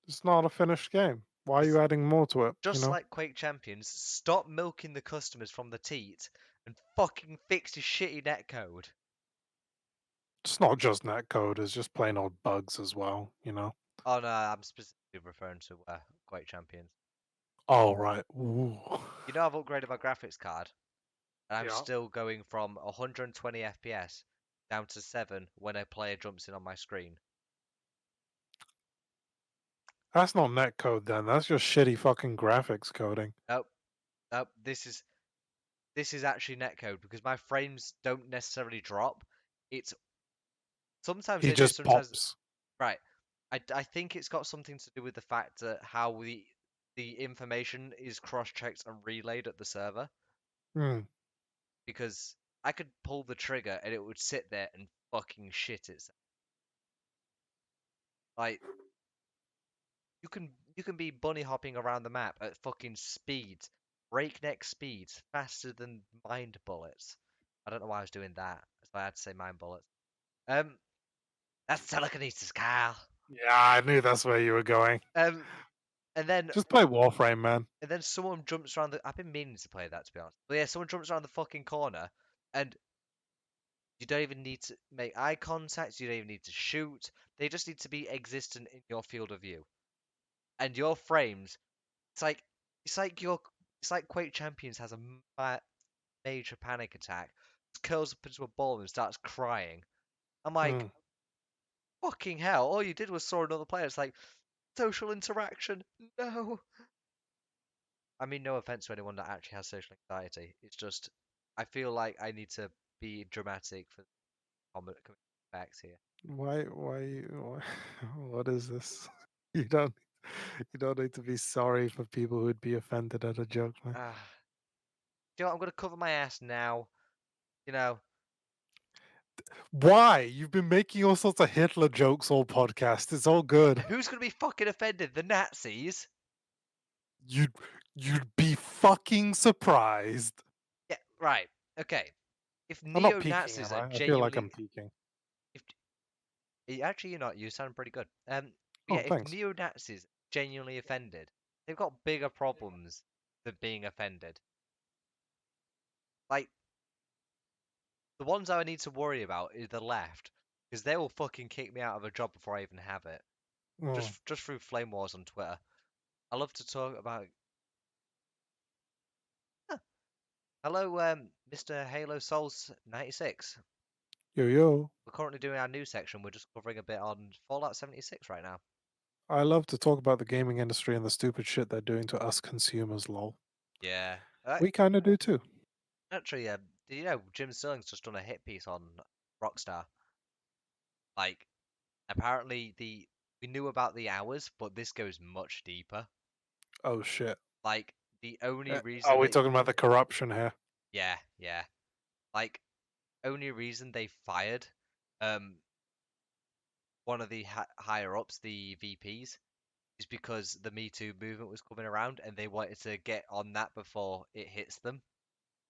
It's not a finished game. Why are Just, you adding more to it, you just know? like Quake Champions, stop milking the customers from the teat and fucking fix your shitty netcode. It's not just netcode, it's just plain old bugs as well, you know? Oh no, I'm specifically referring to Quake Champions. Oh, right. Ooh. You know I've upgraded my graphics card, and I'm Yeah. still going from 120 FPS down to 7 when a player jumps in on my screen. That's not netcode then. That's just shitty fucking graphics coding. Nope, nope. This is actually netcode because my frames don't necessarily drop. It's sometimes He they do, just sometimes pops. right. I think it's got something to do with the fact that how the information is cross-checked and relayed at the server Hmm. because I could pull the trigger and it would sit there and fucking shit itself. Like you can be bunny hopping around the map at fucking speeds, breakneck speeds, faster than mind bullets. I don't know why I was doing that. That's why I had to say mind bullets. Um, that's telekinesis, Kyle. Yeah, I knew that's where you were going. Um, and then Just play Warframe, man. and then someone jumps around the. I've been meaning to play that to be honest. But yeah, someone jumps around the fucking corner, and you don't even need to make eye contact. You don't even need to shoot. They just need to be existent in your field of view. And your frames, it's like it's like your it's like Quake Champions has a major panic attack, curls up into a ball and starts crying. I'm like, Hmm. fucking hell! All you did was saw another player. It's like social interaction. No. I mean, no offense to anyone that actually has social anxiety. It's just I feel like I need to be dramatic for comic effects here. Why what is this? You don't you don't need to be sorry for people who'd be offended at a joke, man. Ah, you know what? I'm gonna cover my ass now. You know, Why? You've been making all sorts of Hitler jokes all podcast. It's all good. who's gonna be fucking offended? The Nazis? You'd you'd be fucking surprised. Yeah, right. Okay. If I'm not peeking, neo-Nazis am are I? I feel like I'm genuinely, peeking. if actually you're not, you sound pretty good. Yeah, Oh, if thanks. neo-Nazis genuinely offended. They've got bigger problems than being offended. Like, the ones I need to worry about is the left, because they will fucking kick me out of a job before I even have it. Mm. Just through flame wars on Twitter. I love to talk about. Huh. Hello, Mr. Halo Souls 96. Yo, yo. We're currently doing our news section. We're just covering a bit on Fallout 76 right now. I love to talk about the gaming industry and the stupid shit they're doing to us consumers, lol. Yeah. We kind of do too. Actually, did you know Jim Sterling's just done a hit piece on Rockstar? Like, apparently we knew about the hours, but this goes much deeper. Oh, shit. Like, the only Are reason we they, talking about the corruption here? yeah, yeah, like, only reason they fired, um, one of the higher ups, the VPs, is because the Me Too movement was coming around and they wanted to get on that before it hits them.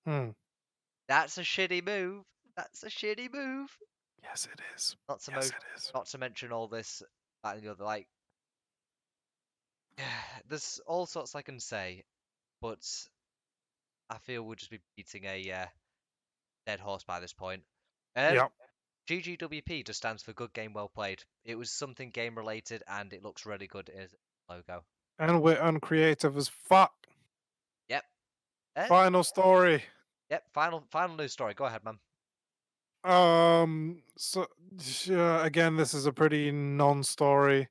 Hmm. That's a shitty move. That's a shitty move. Yes, it is. Not to Yes, mo- it is. Not to mention all this, that and the other. Like, there's all sorts I can say, but I feel we'll just be beating a dead horse by this point. Yep. GGWP just stands for Good Game Well Played. It was something game related, and it looks really good as a logo. And we're uncreative as fuck. Yep. Uh, Final story. yep. Final news story. Go ahead, man. So again, this is a pretty non-story,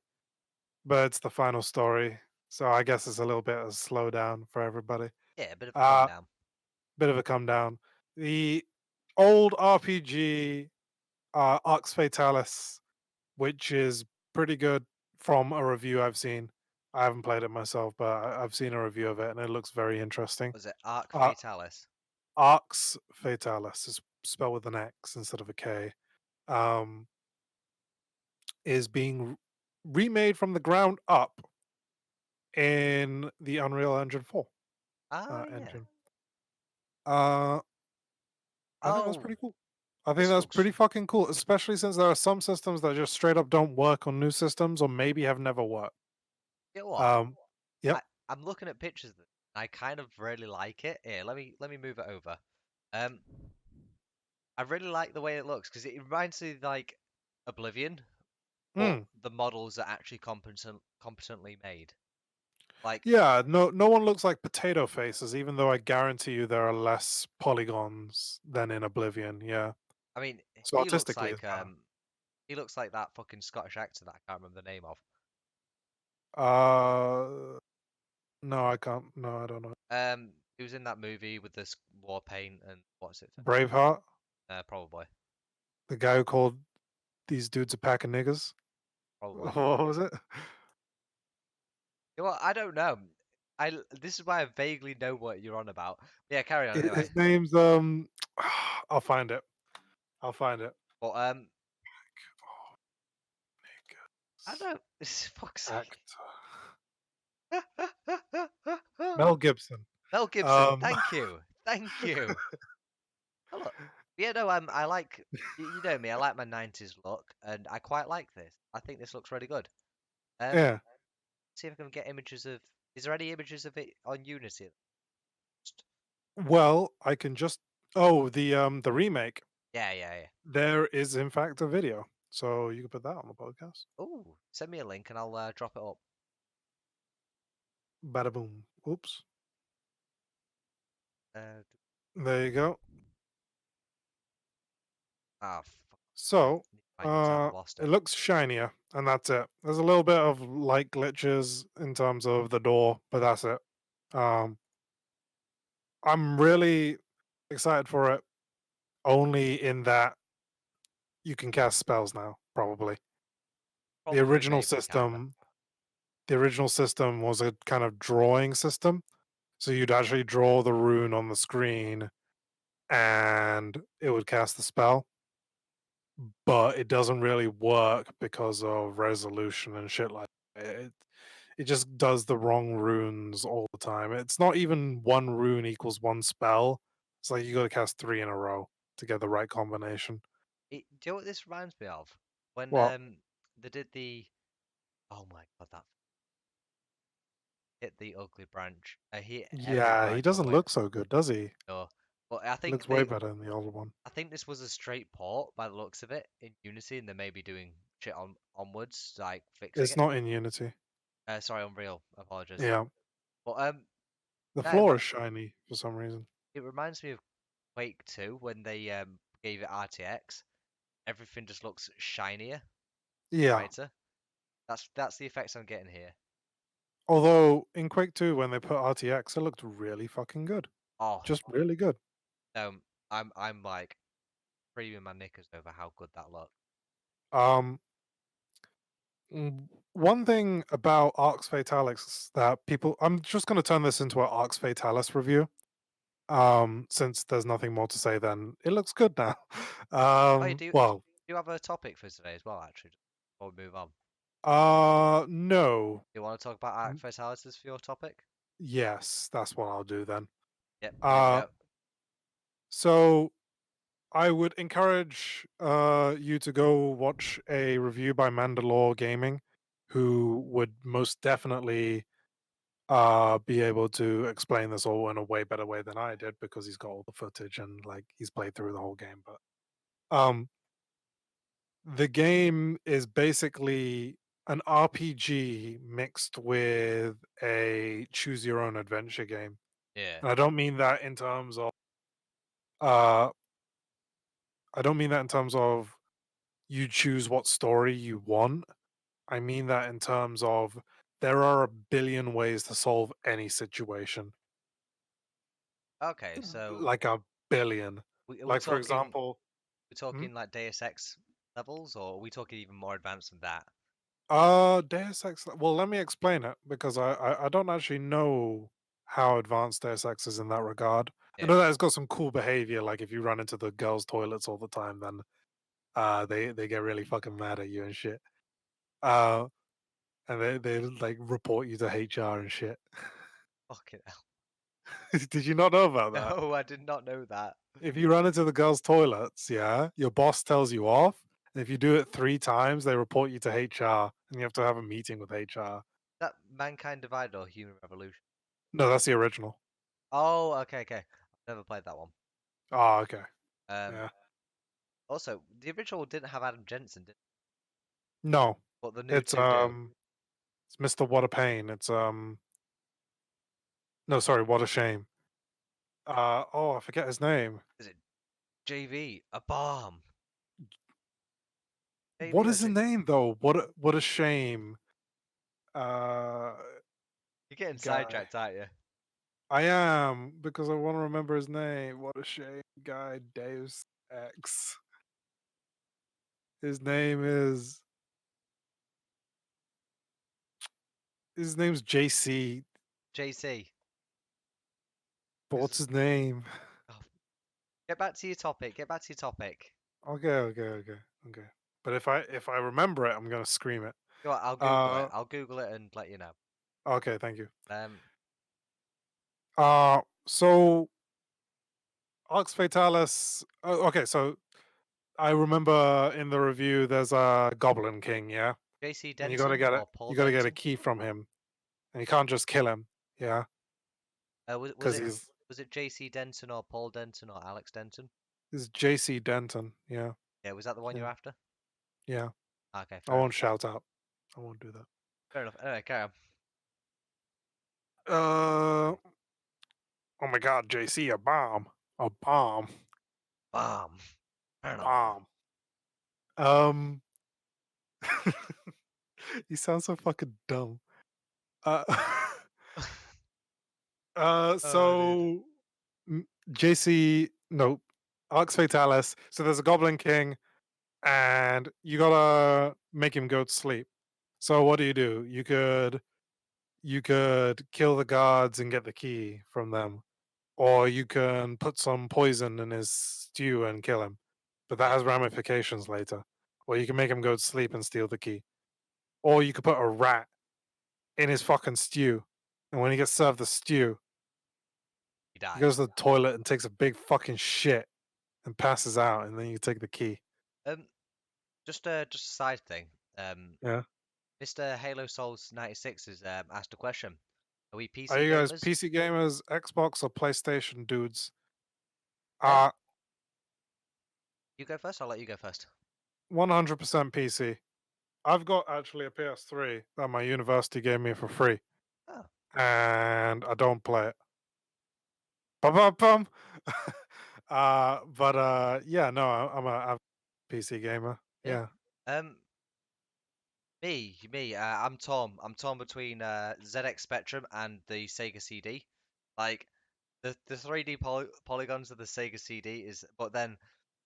but it's the final story. So I guess it's a little bit of a slowdown for everybody. Yeah, a bit of a come Uh, down. bit of a come down. The old RPG, Ox Fatalis, which is pretty good from a review I've seen. I haven't played it myself, but I've seen a review of it, and it looks very interesting. Was it Arc Uh, Fatalis? Ox Fatalis is spelled with an X instead of a K. Um, is being remade from the ground up in the Unreal Engine 4 Ah, yeah. engine. Uh, I think that's Oh, pretty cool. I think this that's looks. pretty fucking cool, especially since there are some systems that just straight up don't work on new systems or maybe have never worked. You know what? Um, yep. I'm looking at pictures of it. I kind of really like it. Here, let me move it over. Um, I really like the way it looks because it reminds me like Oblivion, but Mm. the models are actually competently made. Like, Yeah, no one looks like potato faces, even though I guarantee you there are less polygons than in Oblivion, yeah. I mean, So artistically it's better. he looks like that fucking Scottish actor that I can't remember the name of. Uh no, I can't. No, I don't know. He was in that movie with this war paint and what's it? Braveheart, Probably, the guy who called these dudes a pack of niggas. probably. What was it? You know what? I don't know. This is why I vaguely know what you're on about. Yeah, carry on anyway. His name's I'll find it. I'll find it. But Oh, I niggas. don't. Fuck's sake. Actor. Mel Gibson. Mel Gibson. Um Thank you. Thank you. Oh, look. Yeah, no, I like. You know me. I like my '90s look, and I quite like this. I think this looks really good. Um, yeah. see if I can get images of. Is there any images of it on Unity? Well, I can just the remake. Yeah, yeah, yeah. There is in fact a video. So you can put that on the podcast. Oh, send me a link and I'll drop it up. Bada boom. Oops. Uh, There you go. ah, fuck. So, Need to find your tab. I lost it it. looks shinier, and that's it. There's a little bit of light glitches in terms of the door, but that's it. Um, I'm really excited for it, only in that you can cast spells now, probably. The Probably, original maybe, can't we? system the original system was a kind of drawing system. So you'd actually draw the rune on the screen and it would cast the spell, but it doesn't really work because of resolution and shit like that. It just does the wrong runes all the time. It's not even one rune equals one spell. It's like you got to cast three in a row to get the right combination. Do you know what this reminds me of? When Well, they did the. Oh my god, that. hit the ugly branch. Hit every Yeah, he branch all the doesn't way look so good, does he? no. But I He looks think way better than the older one. I think this was a straight port by the looks of it in Unity, and they may be doing shit onwards, like fixing It's it. not in Unity. Sorry, Unreal. Apologies. Yeah, But the no, floor is shiny for some reason. it reminds me of Quake 2 when they gave it RTX. Everything just looks shinier, Yeah, brighter. That's the effects I'm getting here. although in Quake 2 when they put RTX, it looked really fucking good. Oh, Just really good. um, I'm like creaming my knickers over how good that looked. Um, One thing about Arcs Fatalis that people, I'm just going to turn this into an Arcs Fatalis review. Since there's nothing more to say, then it looks good now. Oh, you do Well, you have a topic for today as well, actually? Before we move on, no. you want to talk about arc N- fatalities for your topic? Yes, that's what I'll do then. Yep, here we Uh, go. so I would encourage you to go watch a review by Mandalore Gaming, who would most definitely be able to explain this all in a way better way than I did because he's got all the footage and like he's played through the whole game. But um, the game is basically an RPG mixed with a choose your own adventure game. Yeah. And uh I don't mean that in terms of you choose what story you want. I mean that in terms of there are a billion ways to solve any situation. Okay, so Like a billion. are we Like for talking example, we're hmm? talking like Deus Ex levels, or are we talking even more advanced than that? Deus Ex. Well, let me explain it because I don't actually know how advanced Deus Ex is in that regard. I Yeah. know that it's got some cool behavior. Like if you run into the girls' toilets all the time, then they get really fucking mad at you and shit. Uh, and they like report you to HR and shit. Fucking hell. Did you not know about that? No, I did not know that. If you run into the girls' toilets, yeah, your boss tells you off. And if you do it 3 times, they report you to HR, and you have to have a meeting with HR. That Mankind Divided or Human Revolution? No, that's the original. Oh, okay, okay. I've never played that one. Oh, okay. Um, Yeah. Also, the original didn't have Adam Jensen, did it? No, But the new it's two do. it's Mr. What a Pain. It's no, sorry, What a Shame. Oh, I forget his name. Is it JV? A bomb. What JV or is his J? name though? What a shame. Uh, You're getting Guy. sidetracked, aren't you? I am because I want to remember his name. What a shame, guy. Deus Ex. His name is his name's JC. JC. But what's Because his name? oh, get back to your topic. Get back to your topic. Okay. But if I remember it, I'm gonna scream it. Go on, I'll Google it. Uh, I'll Google it and let you know. okay, thank you. Um, So Ox Fatalis. Okay, so I remember in the review there's a Goblin King, yeah, JC and you gotta Denton get it. or Paul You gotta get a Denton? key from him, and you can't just kill him, yeah, Was because it he's was it JC Denton or Paul Denton or Alex Denton? he's JC Denton, yeah, Yeah, was that the one you're yeah, after? yeah. Okay, I fair won't enough. shout out. I won't do that. Fair enough. Anyway, carry on. Uh, oh my God, JC, a bomb, Bomb. Turn on. bomb. Um, you sound so fucking dumb. Uh, Oh, dude. so JC, no, Arx Fatalis. So there's a Goblin King, and you gotta make him go to sleep. So what do? You could kill the guards and get the key from them, or you can put some poison in his stew and kill him. But that Yeah. has ramifications later. Or you can make him go to sleep and steal the key. Or you could put a rat in his fucking stew, and when he gets served the stew, He he goes dies. to the toilet and takes a big fucking shit and passes out, and then you take the key. Um, just a side thing. Yeah. Mr. Halo Souls 96 has asked a question. Are we Are PC you guys gamers? PC gamers, Xbox or PlayStation dudes? Um, Uh you go first. I'll let you go first. 100% PC. I've got actually a PS3 that my university gave me for free, Oh, and I don't play it. Bum. Yeah, no, I'm a PC gamer. yeah. Yeah. Um, me. I'm torn. I'm torn between ZX Spectrum and the Sega CD. Like the 3D polygons of the Sega CD is, but then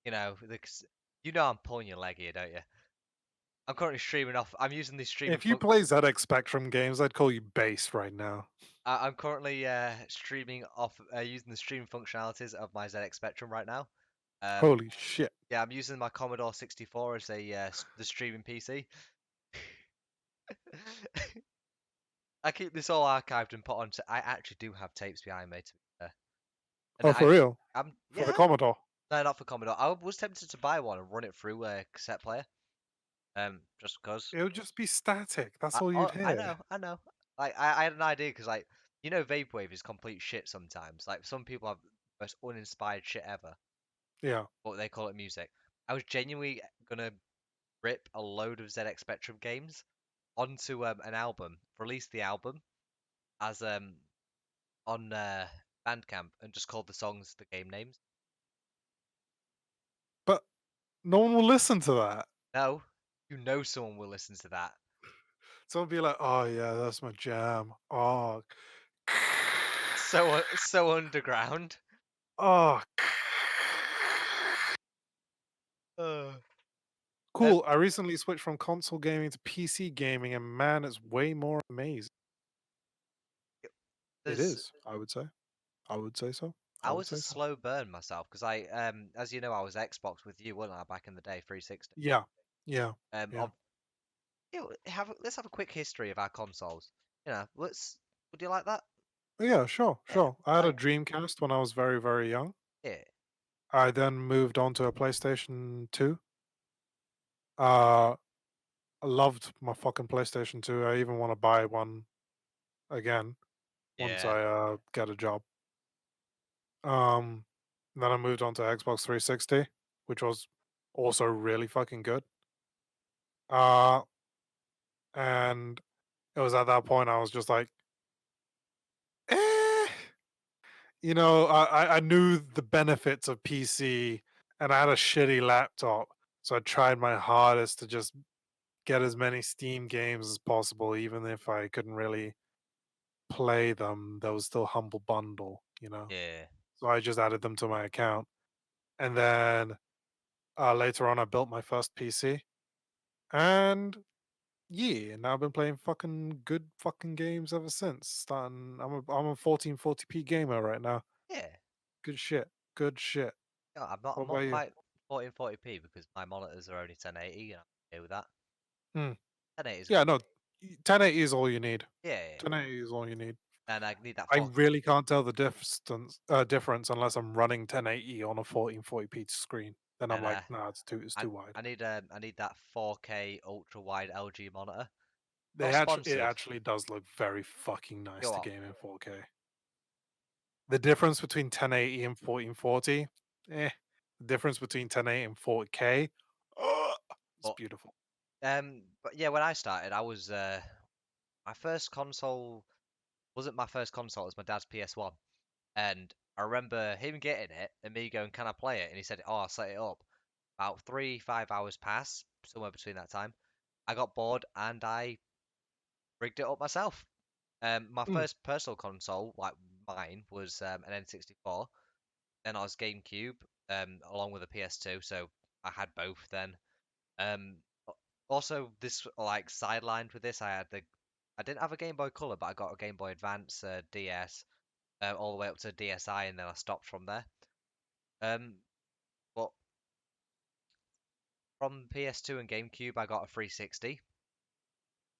you know I'm pulling your leg here, don't you? I'm currently streaming off. I'm using the streaming If you fun. play ZX Spectrum games, I'd call you base right now. I'm currently streaming off using the streaming functionalities of my ZX Spectrum right now. Um, Holy shit. yeah, I'm using my Commodore 64 as the streaming PC. I keep this all archived and put onto. I actually do have tapes behind me, to be fair. And Oh, for real? I'm For the yeah, Commodore? no, not for Commodore. I was tempted to buy one and run it through a cassette player. Just because. It would just be static. That's all you'd Oh, hear. I know. Like I had an idea because vaporwave is complete shit sometimes. Like some people have the most uninspired shit ever, Yeah. but they call it music. I was genuinely gonna rip a load of ZX Spectrum games onto an album, release the album as on Bandcamp, and just call the songs the game names. But no one will listen to that. No, you know someone will listen to that. Someone will be like, "Oh yeah, that's my jam." Oh. So underground. Oh. Uh, um, Cool. I recently switched from console gaming to PC gaming, and man, it's way more amazing. It there's is, I would say. I would say so. I I would was a say so. slow burn myself because as you know, I was Xbox with you, wasn't I, back in the day, 360. Yeah. Yeah. Yeah. Of let's have a quick history of our consoles. Would you like that? Yeah, sure, Yeah, sure. I had a like Dreamcast when I was very, very young. yeah, I then moved on to a PlayStation 2. Uh, I loved my fucking PlayStation 2. I even want to buy one again once yeah, I get a job. Um, then I moved on to Xbox 360, which was also really fucking good. Uh, and it was at that point I was just like, eh. I knew the benefits of PC, and I had a shitty laptop, so I tried my hardest to just get as many Steam games as possible, even if I couldn't really play them. There was still Humble Bundle. yeah, So I just added them to my account, and then later on, I built my first PC, and yeah, now I've been playing fucking good fucking games ever since. I'm a 1440p gamer right now. yeah. Good shit. Good shit. No, What I'm about not you? quite 1440p because my monitors are only 1080, and I'm okay with that. Hmm. 1080 is Yeah, good. no, 1080 is all you need. Yeah, yeah, yeah. 1080 is all you need. And I need that I 4. really can't tell the difference unless I'm running 1080 on a 1440p screen. Then I'm And like, nah, it's too wide. I need that 4K ultra wide LG monitor. They Not actually, it sponsored. actually does look very fucking Go nice to on. game in 4K. The difference between 1080 and 1440, eh. The difference between 1080 and 4K, oh, it's But beautiful. but yeah, when I started, I was my first console wasn't my first console. It was my dad's PS1, and I remember him getting it and me going, "Can I play it?" And he said, "Oh, I'll set it up." About 5 hours pass, somewhere between that time. I got bored and I rigged it up myself. My Mm, first personal console, like mine, was an N64. Then I was GameCube, along with a PS2, so I had both then. Also, this like sidelined with this, I didn't have a Game Boy Color, but I got a Game Boy Advance, DS, all the way up to DSi, and then I stopped from there. Um, but from PS2 and GameCube, I got a 360,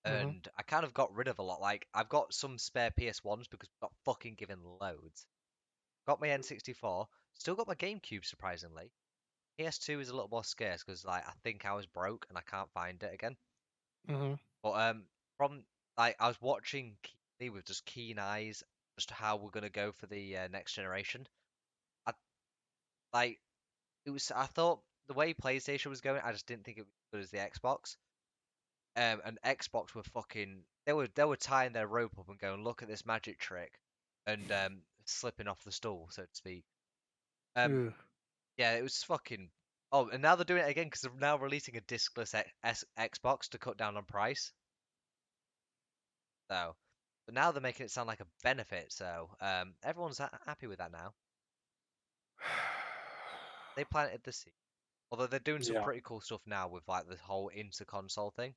mhm, and I kind of got rid of a lot. Like I've got some spare PS1s because we got fucking given loads. Got my N64, still got my GameCube surprisingly. PS2 is a little more scarce because like I think I was broke and I can't find it again. mhm. But from like I was watching with just keen eyes, just how we're gonna go for the next generation. I like it was. I thought the way PlayStation was going, I just didn't think it was as good as the Xbox. And Xbox were fucking. They were tying their rope up and going, look at this magic trick, and slipping off the stool, so to speak. Um, Ugh. yeah, it was fucking. Oh, and now they're doing it again because they're now releasing a discless Xbox to cut down on price. So, but now they're making it sound like a benefit. So, everyone's happy with that now. They planted the seed. Although they're doing some Yeah. pretty cool stuff now with like the whole inter-console thing.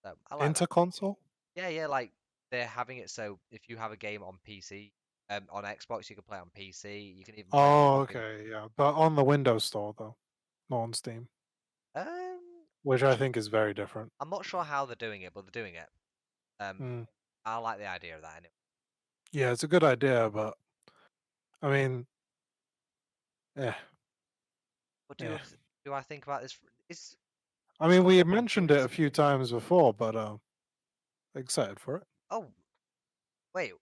So I like Into that. console? Yeah, yeah, like they're having it so if you have a game on PC, on Xbox, you can play it on PC. You can even play it on Oh, fucking. okay, yeah. But on the Windows Store though, not on Steam, which I Which think is very different. I'm not sure how they're doing it, but they're doing it. Um, Mm. I like the idea of that anyway. Yeah, it's a good idea, but I mean, yeah, What yeah. do I think about this? It's I it's mean, we coming had up on mentioned it a few Christmas. times before, but excited for it. Oh, wait,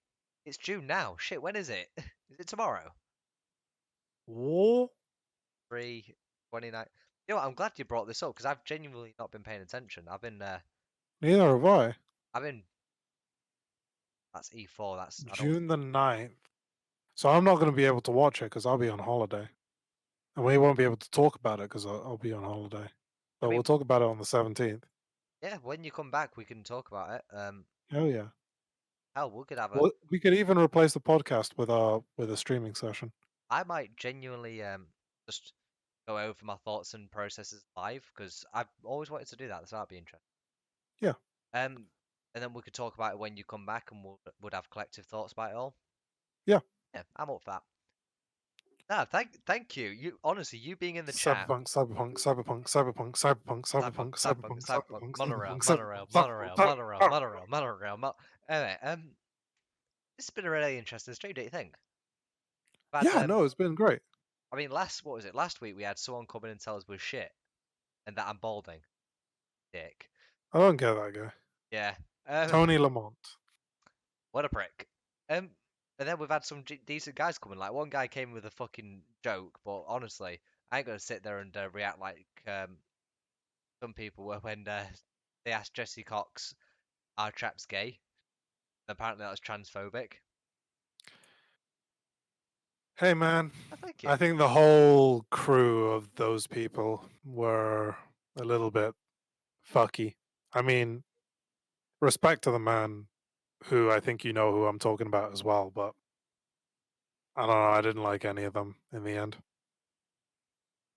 it's June now. Shit, when is it? Is it tomorrow? Whoa, 3/29. You know what? I'm glad you brought this up because I've genuinely not been paying attention. neither have I. I've been. That's E4. That's I don't. June the 9th. So I'm not going to be able to watch it because I'll be on holiday. And we won't be able to talk about it because I'll be on holiday. I But we'll mean, talk about it on the 17th. yeah. When you come back, we can talk about it. Oh yeah. Hell, we could have a. Well, we could even replace the podcast with a streaming session. I might genuinely just go over my thoughts and processes live because I've always wanted to do that. So that'd be interesting. Yeah. Um, and then we could talk about it when you come back, and we'll would have collective thoughts about it all. Yeah. Yeah, I'm up for that. No, thank you. You honestly, you being in the chat. Cyberpunk, cyberpunk, cyberpunk, cyberpunk, cyberpunk, Cyberpunk, cyberpunk, cyberpunk, cyberpunk, cyberpunk, cyberpunk, monorail, cyberpunk, monorail, cyberpunk, cyberpunk, monorail, monorail, cyberpunk. monorail, monorail, anyway, this has been a really interesting stream, don't you think? But Yeah, no, it's been great. I mean, what was it? Last week we had someone come in and tell us we're shit and that I'm balding, dick. I don't get that guy. Yeah. Tony Lamont. What a prick. And then we've had some decent guys coming. Like one guy came with a fucking joke, but honestly, I ain't gonna sit there and react like some people were when they asked Jesse Cox, "Are traps gay?" And apparently that was transphobic. Hey man, Oh, thank you. I think the whole crew of those people were a little bit fucky. I mean, respect to the man who I think you know who I'm talking about as well, but I don't know, I didn't like any of them in the end.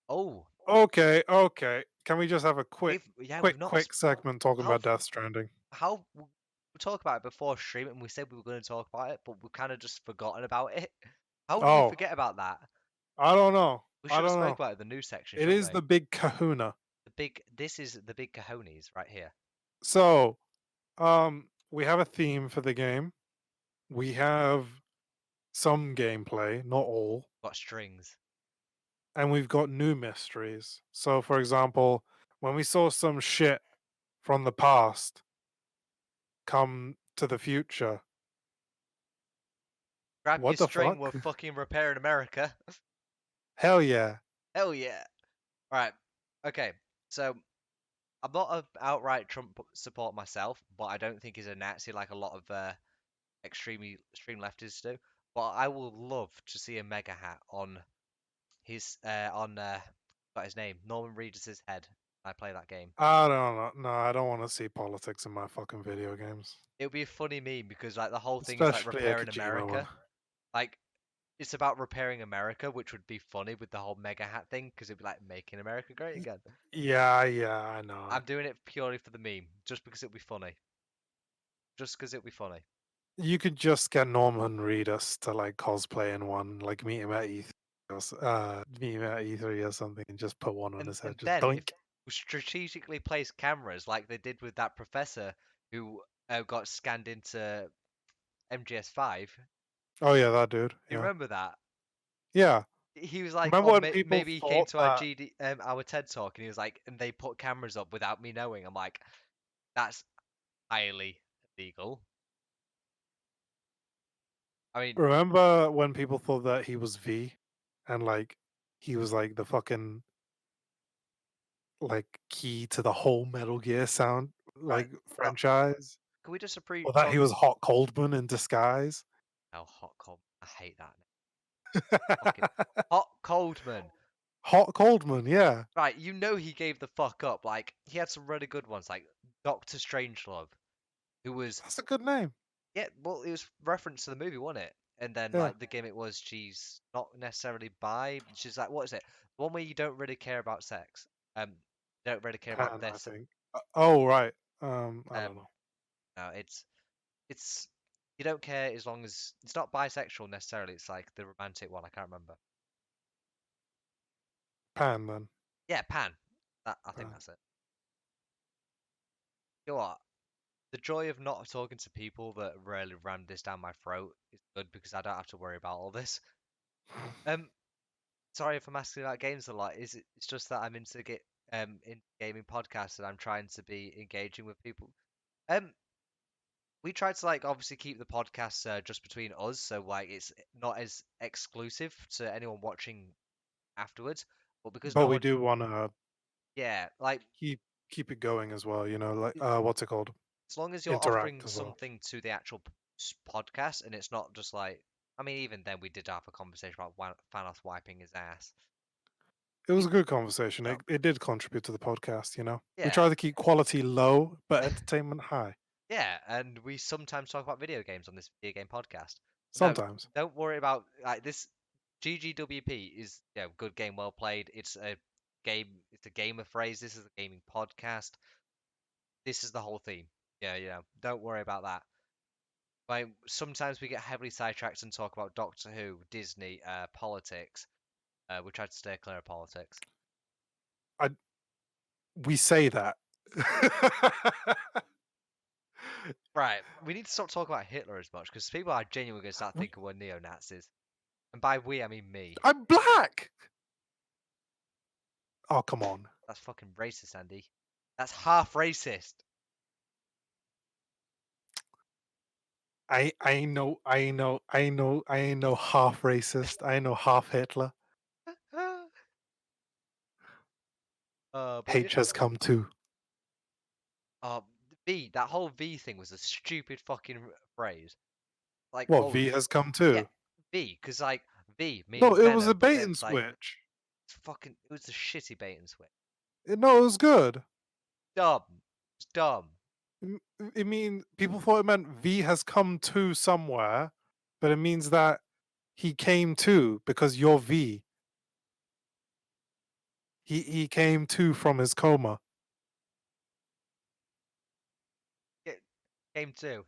Oh, Okay, okay. Can we just have a we've not quick segment talking how about Death Stranding? we talked about it before stream and we said we were going to talk about it, but we kind of just forgotten about it. How did we Oh, forget about that? I don't know. We I should have don't spoke know. about it in the news section, It shouldn't is we? the big kahuna. This is the big cojones right here. So, we have a theme for the game. We have some gameplay, not all, Got strings. and we've got new mysteries. So, for example, when we saw some shit from the past come to the future, Grab your what the string, fuck? we're fucking repairing America. Hell yeah. Hell yeah. Alright. Okay. So I'm not a outright Trump support myself, but I don't think he's a Nazi like a lot of extreme leftists do. But I will love to see a mega hat on his got his name, Norman Reedus' head. I play that game. I don't know. No, I don't want to see politics in my fucking video games, It would be a funny meme because like the whole thing is like especially a repairing Kojima one. America. Like it's about repairing America, which would be funny with the whole mega hat thing because it'd be like making America great Y- again. Yeah, yeah, I know. I'm doing it purely for the meme, just because it'll be funny. Just because it'll be funny. You could just get Norman Reedus to like cosplay in one, like meet him at E3, meet him at E3 or something, and just put one on his And head. Just then if doink. we strategically place cameras like they did with that professor who got scanned into MGS5, Oh yeah, that dude. you Yeah, remember that? yeah. He was like, Remember "Oh, when people maybe he came thought to that? our TED talk," and he was like, and they put cameras up without me knowing. I'm like, that's highly illegal. I mean, Remember when people thought that he was V, and like he was like the fucking like key to the whole Metal Gear sound right. like No, franchise, can we just or that he talk? was Hot Coldman in disguise? Oh, hot cold. I hate that. Fucking hot Coldman. Hot Coldman, yeah, Right, you know he gave the fuck up. Like he had some really good ones, like Doctor Strangelove, who was that's a good name. yeah, well, it was reference to the movie, wasn't it? And then Yeah, like the gimmick was she's not necessarily bi. She's like, what is it? The one where you don't really care about sex. Don't really care about Pan, I this. think. Oh right, I don't Um, know. no, it's you don't care as long as it's not bisexual necessarily. It's like the romantic one. I can't remember. Pan then. Yeah, Pan. That I think Pan. that's it. You know what? The joy of not talking to people that really ram this down my throat is good because I don't have to worry about all this. Um, sorry if I'm asking about games a lot. It's just that I'm in gaming podcasts and I'm trying to be engaging with people. Um, we try to like obviously keep the podcast just between us, so like it's not as exclusive to anyone watching afterwards. But because But no we one, do want to yeah, like keep keep it going as well. You know, like what's it called? as long as you're Interact offering as well. something to the actual podcast and it's not just like, I mean, even then we did have a conversation about Thanos wiping his ass. It was a good conversation. So It did contribute to the podcast. You know, we yeah, try to keep quality low but entertainment high. yeah, and we sometimes talk about video games on this video game podcast. No, Sometimes. don't worry about like this. GGWP is good game well played. It's a game. It's a gamer phrase. This is a gaming podcast. This is the whole theme. Yeah, don't worry about that. Like sometimes we get heavily sidetracked and talk about Doctor Who, Disney, politics. We try to stay clear of politics. I we say that. Right, we need to stop talking about Hitler as much because people are genuinely going to start we, thinking we're neo Nazis. And by we, I mean me. I'm black. Oh come on. That's fucking racist, Andy. That's half racist. I ain't no half racist. I ain't no half Hitler. But H has come too. uh, V, that whole V thing was a stupid fucking phrase. Like, What oh, V has come yeah, too? V, because like V No, meaning it was a venom, but bait then and it's like switch. it was a shitty bait and switch. No, it was good. Dumb. It's dumb. It mean people thought it meant V has come to somewhere, but it means that he came to because you're V. He came to from his coma. Game two.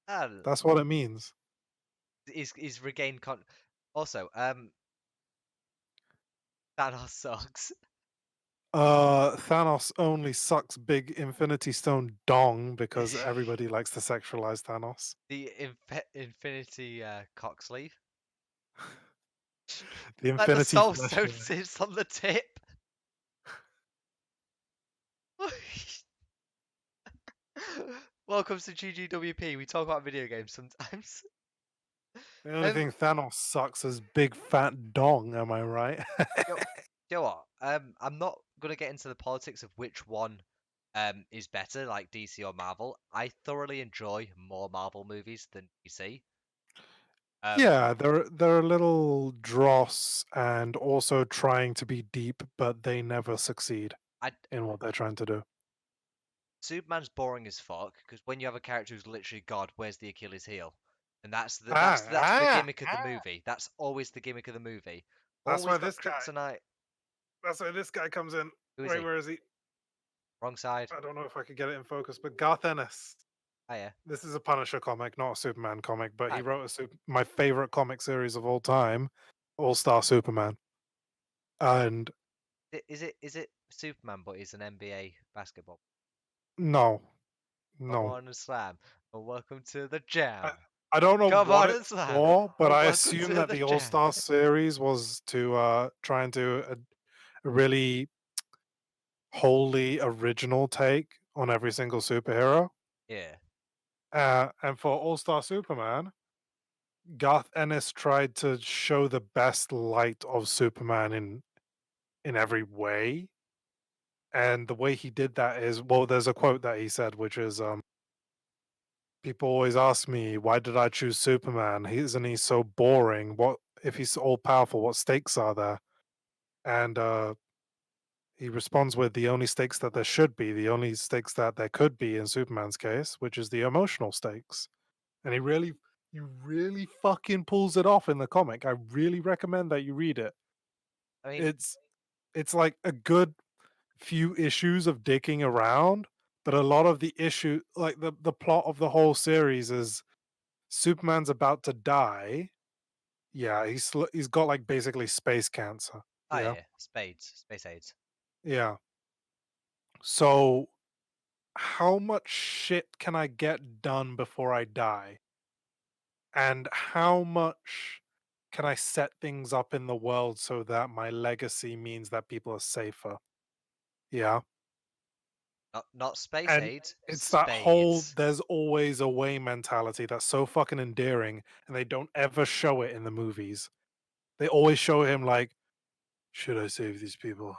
Ah, That's what it means. is regained con. Also, Thanos sucks. Thanos only sucks big Infinity Stone dong because everybody likes to sexualize Thanos. The Infinity cock sleeve. The Like the Infinity soul stone flashlight. sits on the tip. Welcome to GGWP. We talk about video games sometimes. The only Um, thing Thanos sucks is big fat dong, am I right? yo, you know what? I'm not gonna get into the politics of which one is better, like DC or Marvel. I thoroughly enjoy more Marvel movies than DC. Um, Yeah, they're a little dross and also trying to be deep, but they never succeed I in what they're trying to do. Superman's boring as fuck because when you have a character who's literally God, where's the Achilles heel? And Ah, that's the ah, gimmick of the ah. movie. That's always the gimmick of the movie. That's Always why got this guy. kryptonite. That's why this guy comes in. Who is Wait, he? where is he? Wrong side. I don't know if I could get it in focus, but Garth Ennis. Oh yeah. This is a Punisher comic, not a Superman comic, but he Okay. wrote my favorite comic series of all time, All Star Superman. And Is it Superman, but he's an NBA basketball? no, Come no. on and slam. And welcome to the jam. I, I don't know Come what on and it's slam. for, but And I welcome assume to that the the All jam. Star series was to try and do a really wholly original take on every single superhero. Yeah. And for All Star Superman, Garth Ennis tried to show the best light of Superman in every way, and the way he did that is well, there's a quote that he said, which is, "People always ask me, why did I choose Superman? He isn't he so boring? What if he's all powerful, what stakes are there?" And, he responds with the only stakes that there should be, the only stakes that there could be in Superman's case, which is the emotional stakes. And he really fucking pulls it off in the comic. I really recommend that you read it. I mean, It's it's like a good few issues of digging around, but a lot of the issue like the plot of the whole series is Superman's about to die. Yeah, he's got like basically space cancer. oh Yeah. yeah, spades, space aids. Yeah. So how much shit can I get done before I die? And how much can I set things up in the world so that my legacy means that people are safer? Yeah. Not space And aids, it's that whole spades. there's always a way mentality that's so fucking endearing, and they don't ever show it in the movies. They always show him like, should I save these people?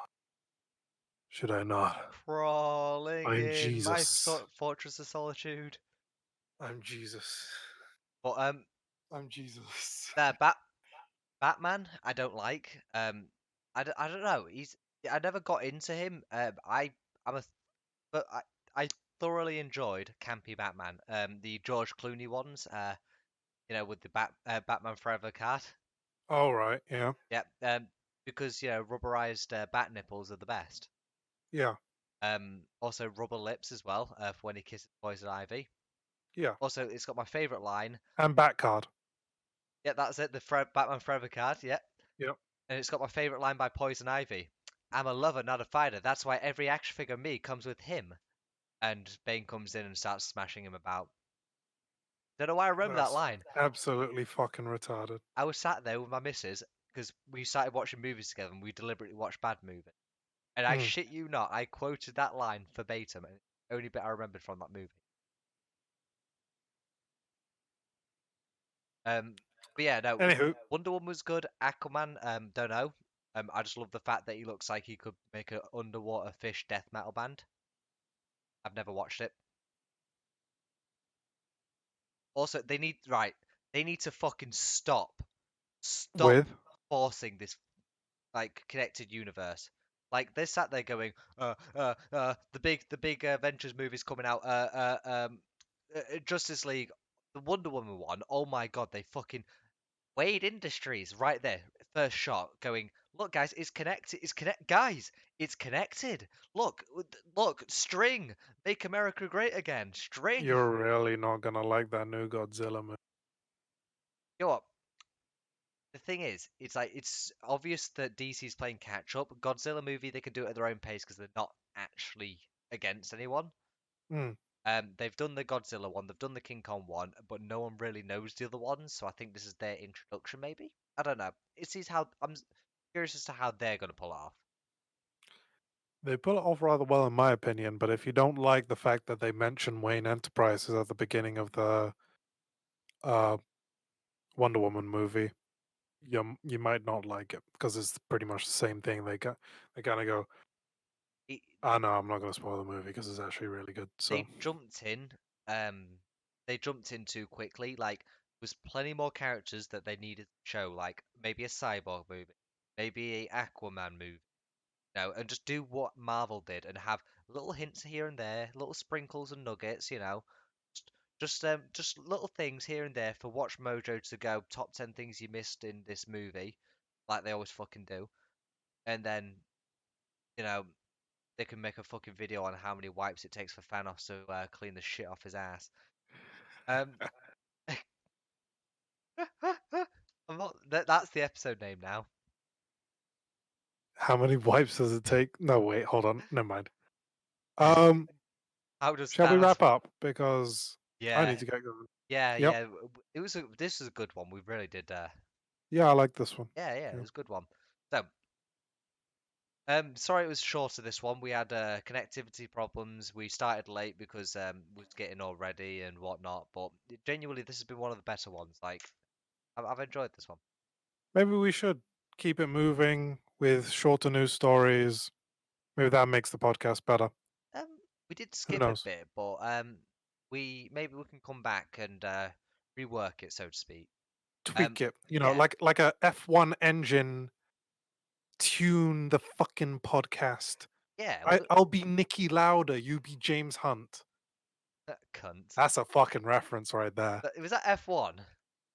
Should I not? Crawling I'm in my Jesus. fortress of solitude. I'm Jesus. But I'm Jesus. there, Batman, I don't like. I don't know. I never got into him. I'm a but I thoroughly enjoyed campy Batman. The George Clooney ones. With the Batman Forever card. All right. Yeah. Yeah. Because rubberized bat nipples are the best. Yeah. Also rubber lips as well. For when he kisses Poison Ivy. Yeah. Also, it's got my favorite line. And Batcard. Yeah, that's it. The Batman Forever card. Yeah. Yep. And it's got my favorite line by Poison Ivy. I'm a lover, not a fighter. That's why every action figure of me comes with him. And Bane comes in and starts smashing him about. Don't know why I remember that That's line. absolutely fucking retarded. I was sat there with my missus because we started watching movies together and we deliberately watched bad movies. And I Mm. shit you not, I quoted that line verbatim, and it's the only bit I remembered from that movie. But yeah, no, Anywho, Wonder Woman was good. Aquaman, don't know. I just love the fact that he looks like he could make an underwater fish death metal band. I've never watched it. Also, they need to fucking stop with forcing this like connected universe. Like they're sat there going, the big Avengers movies coming out, Justice League, the Wonder Woman one. Oh my god, they fucking Wade Industries right there, first shot, going, look guys, it's connected, guys, it's connected. Look, string, make America great again, string. you're really not gonna like that new Godzilla movie. You know what? The thing is, it's like it's obvious that DC's playing catch up. Godzilla movie, they can do it at their own pace because they're not actually against anyone. Mm. They've done the Godzilla one, they've done the King Kong one, but no one really knows the other ones. So I think this is their introduction, maybe. I don't know. It's how I'm curious as to how they're gonna pull it off. They pull it off rather well, in my opinion. But if you don't like the fact that they mention Wayne Enterprises at the beginning of the uh, Wonder Woman movie, you might not like it because it's pretty much the same thing. They kind of go, It, "Ah, no, I'm not going to spoil the movie because it's actually really good." So, they jumped in. Um, they jumped in too quickly. Like, there was plenty more characters that they needed to show. Like maybe a cyborg movie, maybe a Aquaman movie. And just do what Marvel did and have little hints here and there, little sprinkles and nuggets. Just just little things here and there for Watch Mojo to go top 10 things you missed in this movie, like they always fucking do. And then you know they can make a fucking video on how many wipes it takes for Thanos to clean the shit off his ass. Um, that's the episode name now. how many wipes does it take? No, wait, hold on, never mind. Um, How does shall we Thanos? wrap up because I Yeah, need to get going? yeah, Yep. yeah. This was a good one. We really did. Yeah, I like this one. Yeah, it Yeah. was a good one. So, sorry it was shorter this one. We had connectivity problems. We started late because we was getting all ready and whatnot. But genuinely, this has been one of the better ones. Like, I've enjoyed this one. Maybe we should keep it moving with shorter news stories. Maybe that makes the podcast better. Um, we did Who skip a knows? bit, but we maybe we can come back and rework it, so to speak. Tweak it. Yeah, Like a F1 engine, tune the fucking podcast. yeah. I'll be Nicky Lauda, you be James Hunt. Cunt. That's a fucking reference right there. But was that F1?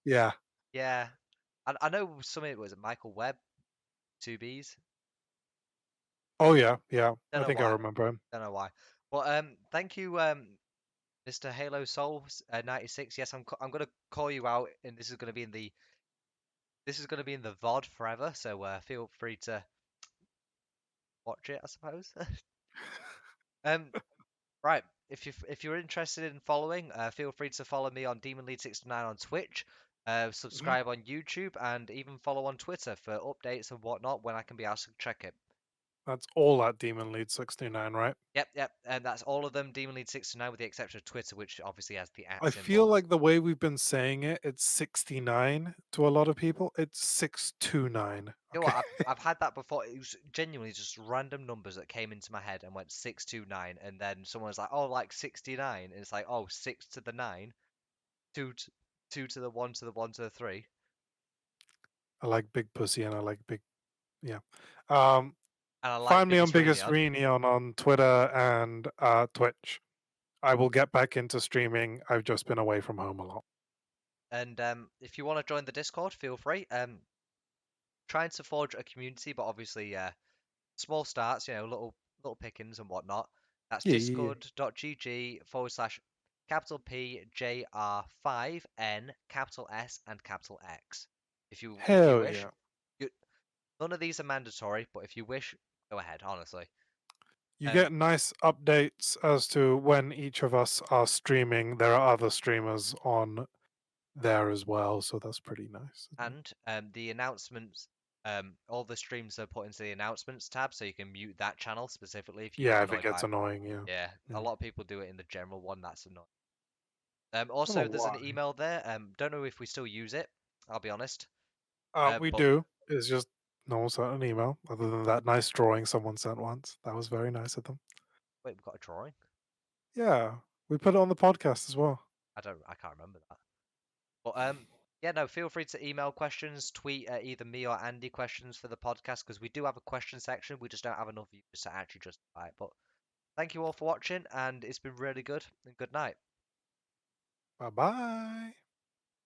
Yeah. Yeah, I know some of it was Michael Webb, two Bs. Oh yeah, yeah. Don't I know think I why. remember him. Don't know why. But thank you, Mr. Halo Soul 96. Yes, I'm gonna call you out, and this is gonna be in the VOD forever. So feel free to watch it, I suppose. um, right. If you're interested in following, feel free to follow me on Demon Lead 69 on Twitch. Mhm. Subscribe on YouTube and even follow on Twitter for updates and whatnot when I can be asked to check it. That's all at Demon Lead 69, right? Yep, and that's all of them. Demon Lead 69 with the exception of Twitter, which obviously has the at I feel symbol. like the way we've been saying it, it's 69 to a lot of people. It's 629. You know Okay. what? I've had that before. It was genuinely just random numbers that came into my head and went 629, and then someone was like, "Oh, like 69," and it's like, "Oh, 6 to the 9, two, two to the one to the one to the three." I like big pussy and I like big, yeah. Um, And I like Find me on Biggest Biggest Reunion. Reunion on Twitter and Twitch. I will get back into streaming. I've just been away from home a lot. And if you want to join the Discord, feel free. Trying to forge a community, but obviously, small starts, little pickings and whatnot. That's Yeah, yeah, yeah. discord.gg /capital PJR5N capital S and capital X. If you Hell wish, yeah. you, none of these are mandatory, but if you wish, go ahead. Honestly, You um, get nice updates as to when each of us are streaming. There are other streamers on there as well, so that's pretty nice, isn't it? and the announcements, all the streams are put into the announcements tab, so you can mute that channel specifically if you get Yeah, if it annoyed gets by. annoying, yeah. Yeah, a Yeah. lot of people do it in the general one. That's annoying. Don't know Also, there's an why. email there. Don't know if we still use it. I'll be honest. We But do. It's just no one sent an email other than that nice drawing someone sent once. That was very nice of them. wait, we've got a drawing. Yeah, we put it on the podcast as well. I can't remember that. But yeah, no. Feel free to email questions, tweet at either me or Andy questions for the podcast because we do have a question section. We just don't have enough views to actually justify it. But thank you all for watching, and it's been really good. And good night. Bye bye.